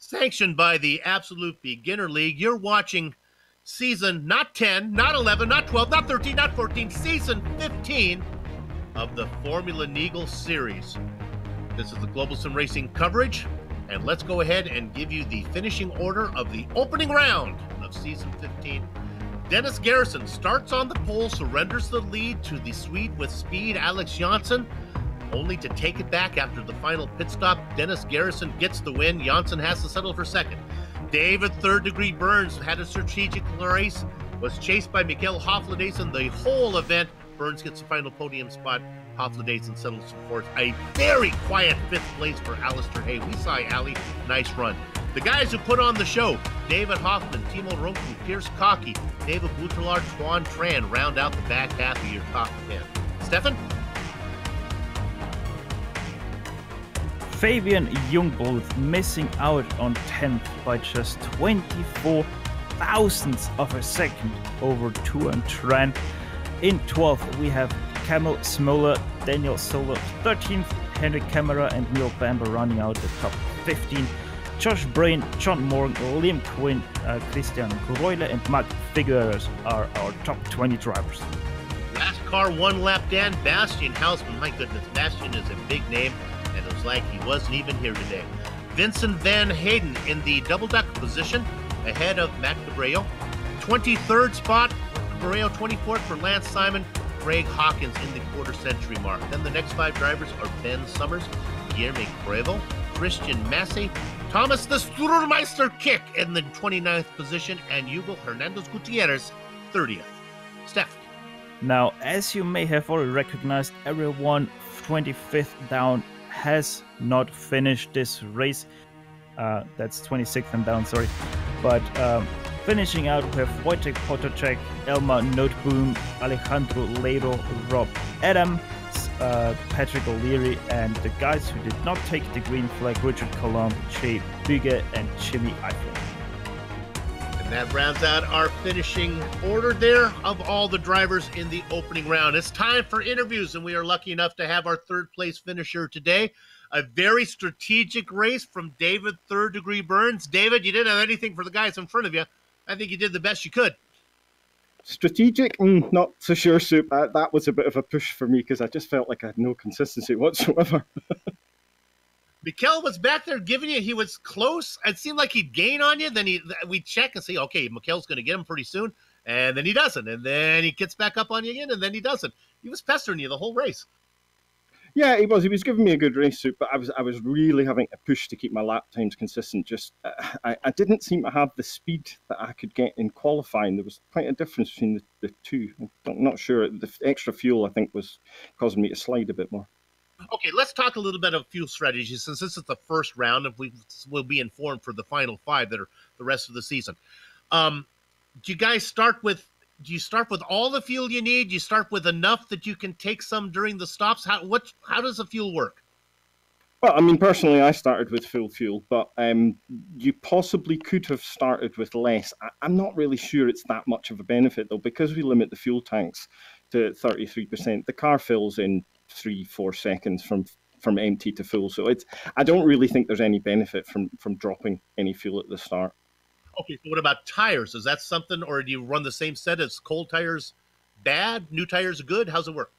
Sanctioned by the Absolute Beginner League, you're watching season not 10, not 11, not 12, not 13, not 14, season 15 of the Formula Neagle series. This is the Global SimRacing coverage, and let's go ahead and give you the finishing order of the opening round of season 15. Dennis Garrison starts on the pole, surrenders the lead to the Swede with speed, Alex Jansson, only to take it back after the final pit stop. Dennis Garrison gets the win. Jansson has to settle for second. David Third Degree Burns had a strategic race, was chased by Mikael Hofladeson the whole event. Burns gets the final podium spot. Hofladeson settles for fourth. A very quiet fifth place for Alistair Hay. We saw Ali. Nice run. The guys who put on the show, David Hoffman, Timo Ronku, Pierce Cocky, David Boutelard, Twan Tran round out the back half of your top 10. Stefan? Fabian Jungbluth missing out on 10th by just 24 thousandths of a second over Tuan Tran. In 12th, we have Kamil Smola, Daniel Sola 13th, Henry Camara and Neil Bamber running out the top 15. Josh Brain, John Morgan, Liam Quinn, Christian Groyle and Mark Figueres are our top 20 drivers. Last car, one lap, Dan Bastian Hausman. My goodness, Bastian is a big name, and it was like he wasn't even here today. Vincent Van Hayden in the double duck position ahead of Matt Cabrera. 23rd spot for Cabrera, 24th for Lance Simon, Greg Hawkins in the quarter century mark. Then the next five drivers are Ben Summers, Guillermo Prevo, Christian Massey, Thomas the Sturmeister Kick in the 29th position, and Hugo Hernandez Gutierrez 30th. Steph. Now, as you may have already recognized, everyone 25th down has not finished this race. That's 26th and down, sorry. But finishing out, we have Wojciech Potocek, Elmar Noteboom, Alejandro Leiro, Rob Adams, Patrick O'Leary, and the guys who did not take the green flag, Richard Colomb, Jay Bigge, and Jimmy Eifler. And that rounds out our finishing order there of all the drivers in the opening round. It's time for interviews, and we are lucky enough to have our third place finisher today. A very strategic race from David Third Degree Burns. David, you didn't have anything for the guys in front of you. I think you did the best you could. Strategic? Not so sure, Soup. That was a bit of a push for me because I just felt like I had no consistency whatsoever. Mikael was back there giving you, he was close. It seemed like he'd gain on you. Then we check and say, okay, Mikael's going to get him pretty soon. And then he doesn't. And then he gets back up on you again, and then he doesn't. He was pestering you the whole race. Yeah, he was. He was giving me a good race, Soup, but I was really having to push to keep my lap times consistent. Just I didn't seem to have the speed that I could get in qualifying. There was quite a difference between the two. I'm not sure. The extra fuel, I think, was causing me to slide a bit more. Okay, let's talk a little bit of fuel strategy since this is the first round, and we will be informed for the final five that are the rest of the season. Do you guys start with? Do you start with all the fuel you need? Do you start with enough that you can take some during the stops? How does the fuel work? Well, I mean, personally, I started with full fuel, but you possibly could have started with less. I'm not really sure it's that much of a benefit, though, because we limit the fuel tanks to 33%. The car fills in 3-4 seconds from empty to full, so I don't really think there's any benefit from dropping any fuel at the start. Okay, so what about tires? Is that something, or do you run the same set as cold tires bad, new tires good? How's it work?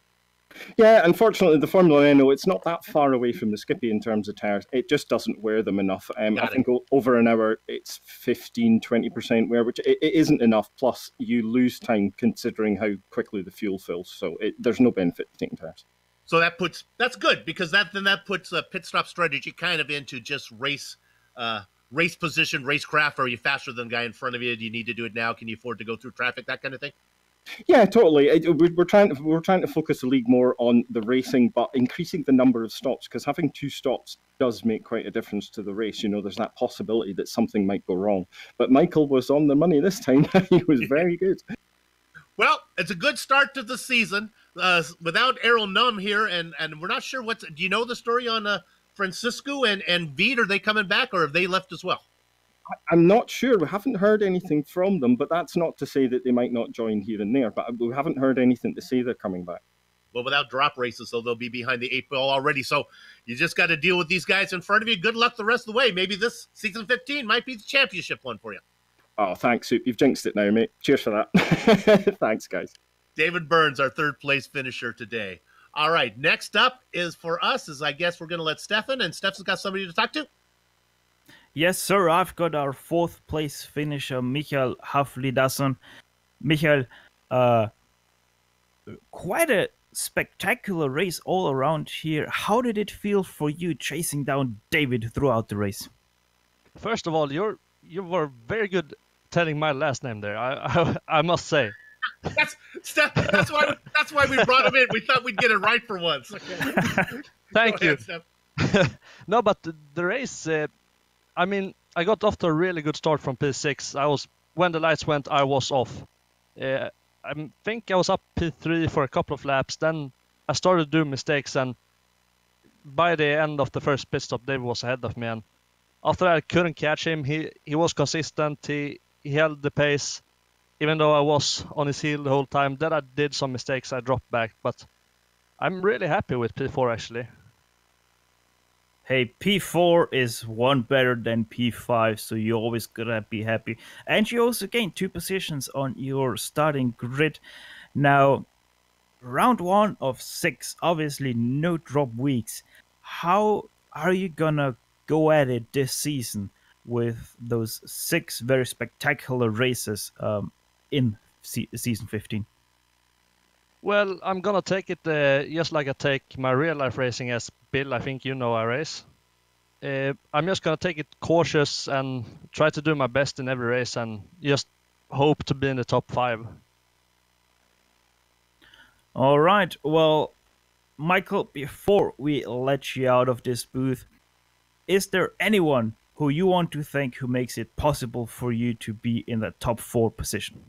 Yeah, unfortunately, the Formula Renault, it's not that far away from the Skippy in terms of tires. It just doesn't wear them enough. I think over an hour, it's 15-20% wear, which it isn't enough. Plus, you lose time considering how quickly the fuel fills. So there's no benefit to taking tires. So that's good, because that puts a pit stop strategy kind of into just race position, racecraft. Are you faster than the guy in front of you? Do you need to do it now? Can you afford to go through traffic? That kind of thing. Yeah, totally. We're trying to focus the league more on the racing, but increasing the number of stops, because having 2 stops does make quite a difference to the race. You know, there's that possibility that something might go wrong. But Michael was on the money this time. He was very good. Well, it's a good start to the season without Errol Num here, and we're not sure do you know the story on Francisco and Veed? Are they coming back, or have they left as well? I'm not sure. We haven't heard anything from them, but that's not to say that they might not join here and there. But we haven't heard anything to say they're coming back. Well, without drop races, so they'll be behind the 8 ball already. So you just got to deal with these guys in front of you. Good luck the rest of the way. Maybe this season 15 might be the championship one for you. Oh, thanks, Soup. You've jinxed it now, mate. Cheers for that. Thanks, guys. David Burns, our third place finisher today. All right, next up is for us is I guess we're going to let Stefan, and Stefan's got somebody to talk to. Yes, sir. I've got our fourth place finisher, Michael Haflidason. Michael, quite a spectacular race all around here. How did it feel for you chasing down David throughout the race? First of all, you were very good telling my last name there. I must say. That's why we brought him in. We thought we'd get it right for once. Thank you. No, but the race, I mean, I got off to a really good start from P6. When the lights went, I was off. I think I was up P3 for a couple of laps. Then I started to do mistakes, and by the end of the first pit stop, David was ahead of me. And after that, I couldn't catch him. He was consistent. He held the pace. Even though I was on his heel the whole time, then I did some mistakes. I dropped back, but I'm really happy with P4 actually. Hey, P4 is one better than P5, so you're always gonna be happy. And you also gained 2 positions on your starting grid. Now, round 1 of 6, obviously no drop weeks. How are you gonna go at it this season with those 6 very spectacular races in season 15? Well, I'm gonna take it just like I take my real life racing as Bill. I think you know I race. I'm just gonna take it cautious and try to do my best in every race and just hope to be in the top 5. All right. Well, Michael, before we let you out of this booth, is there anyone who you want to thank who makes it possible for you to be in the top 4 position?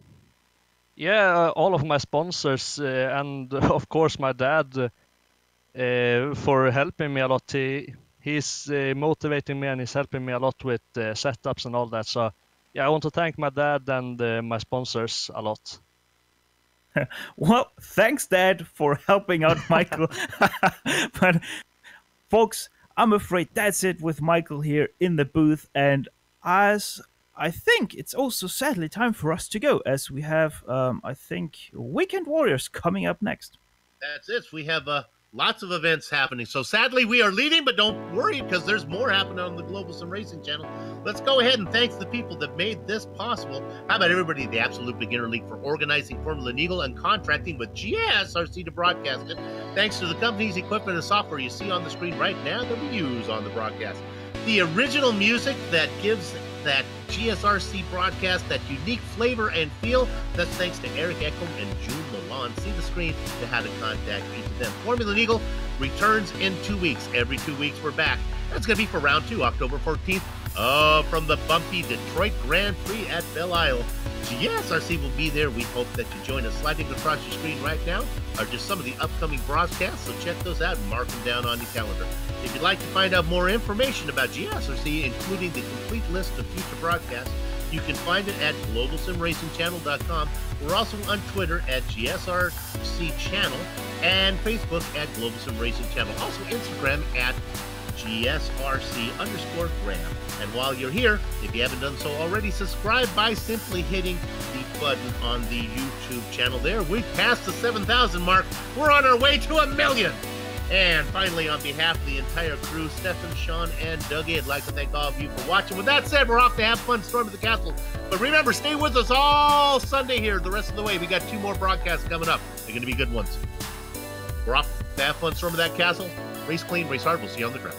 Yeah, all of my sponsors and of course my dad for helping me a lot. He's motivating me and he's helping me a lot with setups and all that. So yeah, I want to thank my dad and my sponsors a lot. Well, thanks, Dad, for helping out Michael. But folks, I'm afraid that's it with Michael here in the booth, and as I think it's also sadly time for us to go, as we have, I think, Weekend Warriors coming up next. That's it. We have lots of events happening. So sadly, we are leaving, but don't worry because there's more happening on the Global SimRacing Channel. Let's go ahead and thank the people that made this possible. How about everybody in the Absolute Beginner League for organizing Formula Neagle and contracting with GSRC to broadcast it. Thanks to the company's equipment and software you see on the screen right now that we use on the broadcast. The original music that gives that GSRC broadcast that unique flavor and feel, that's thanks to Eric Eckham and June Lalonde. See the screen to how to contact each of them. Formula Neagle returns in 2 weeks. Every 2 weeks we're back. That's going to be for round 2, October 14th, from the bumpy Detroit Grand Prix at Belle Isle. GSRC will be there. We hope that you join us. Sliding across your screen right now are just some of the upcoming broadcasts, so check those out and mark them down on your calendar. If you'd like to find out more information about GSRC, including the complete list of future broadcasts, you can find it at globalsimracingchannel.com. We're also on Twitter at GSRC Channel and Facebook at Global Sim Racing Channel. Also Instagram at GSRC_Graham. And while you're here, if you haven't done so already, subscribe by simply hitting the button on the YouTube channel there. We've passed the 7,000 mark. We're on our way to 1 million. And finally, on behalf of the entire crew, Stefan, Sean, and Dougie, I'd like to thank all of you for watching. With that said, we're off to have fun storming the castle. But remember, stay with us all Sunday here the rest of the way. We got 2 more broadcasts coming up. They're going to be good ones. We're off to have fun storming that castle. Race clean, race hard. We'll see you on the track.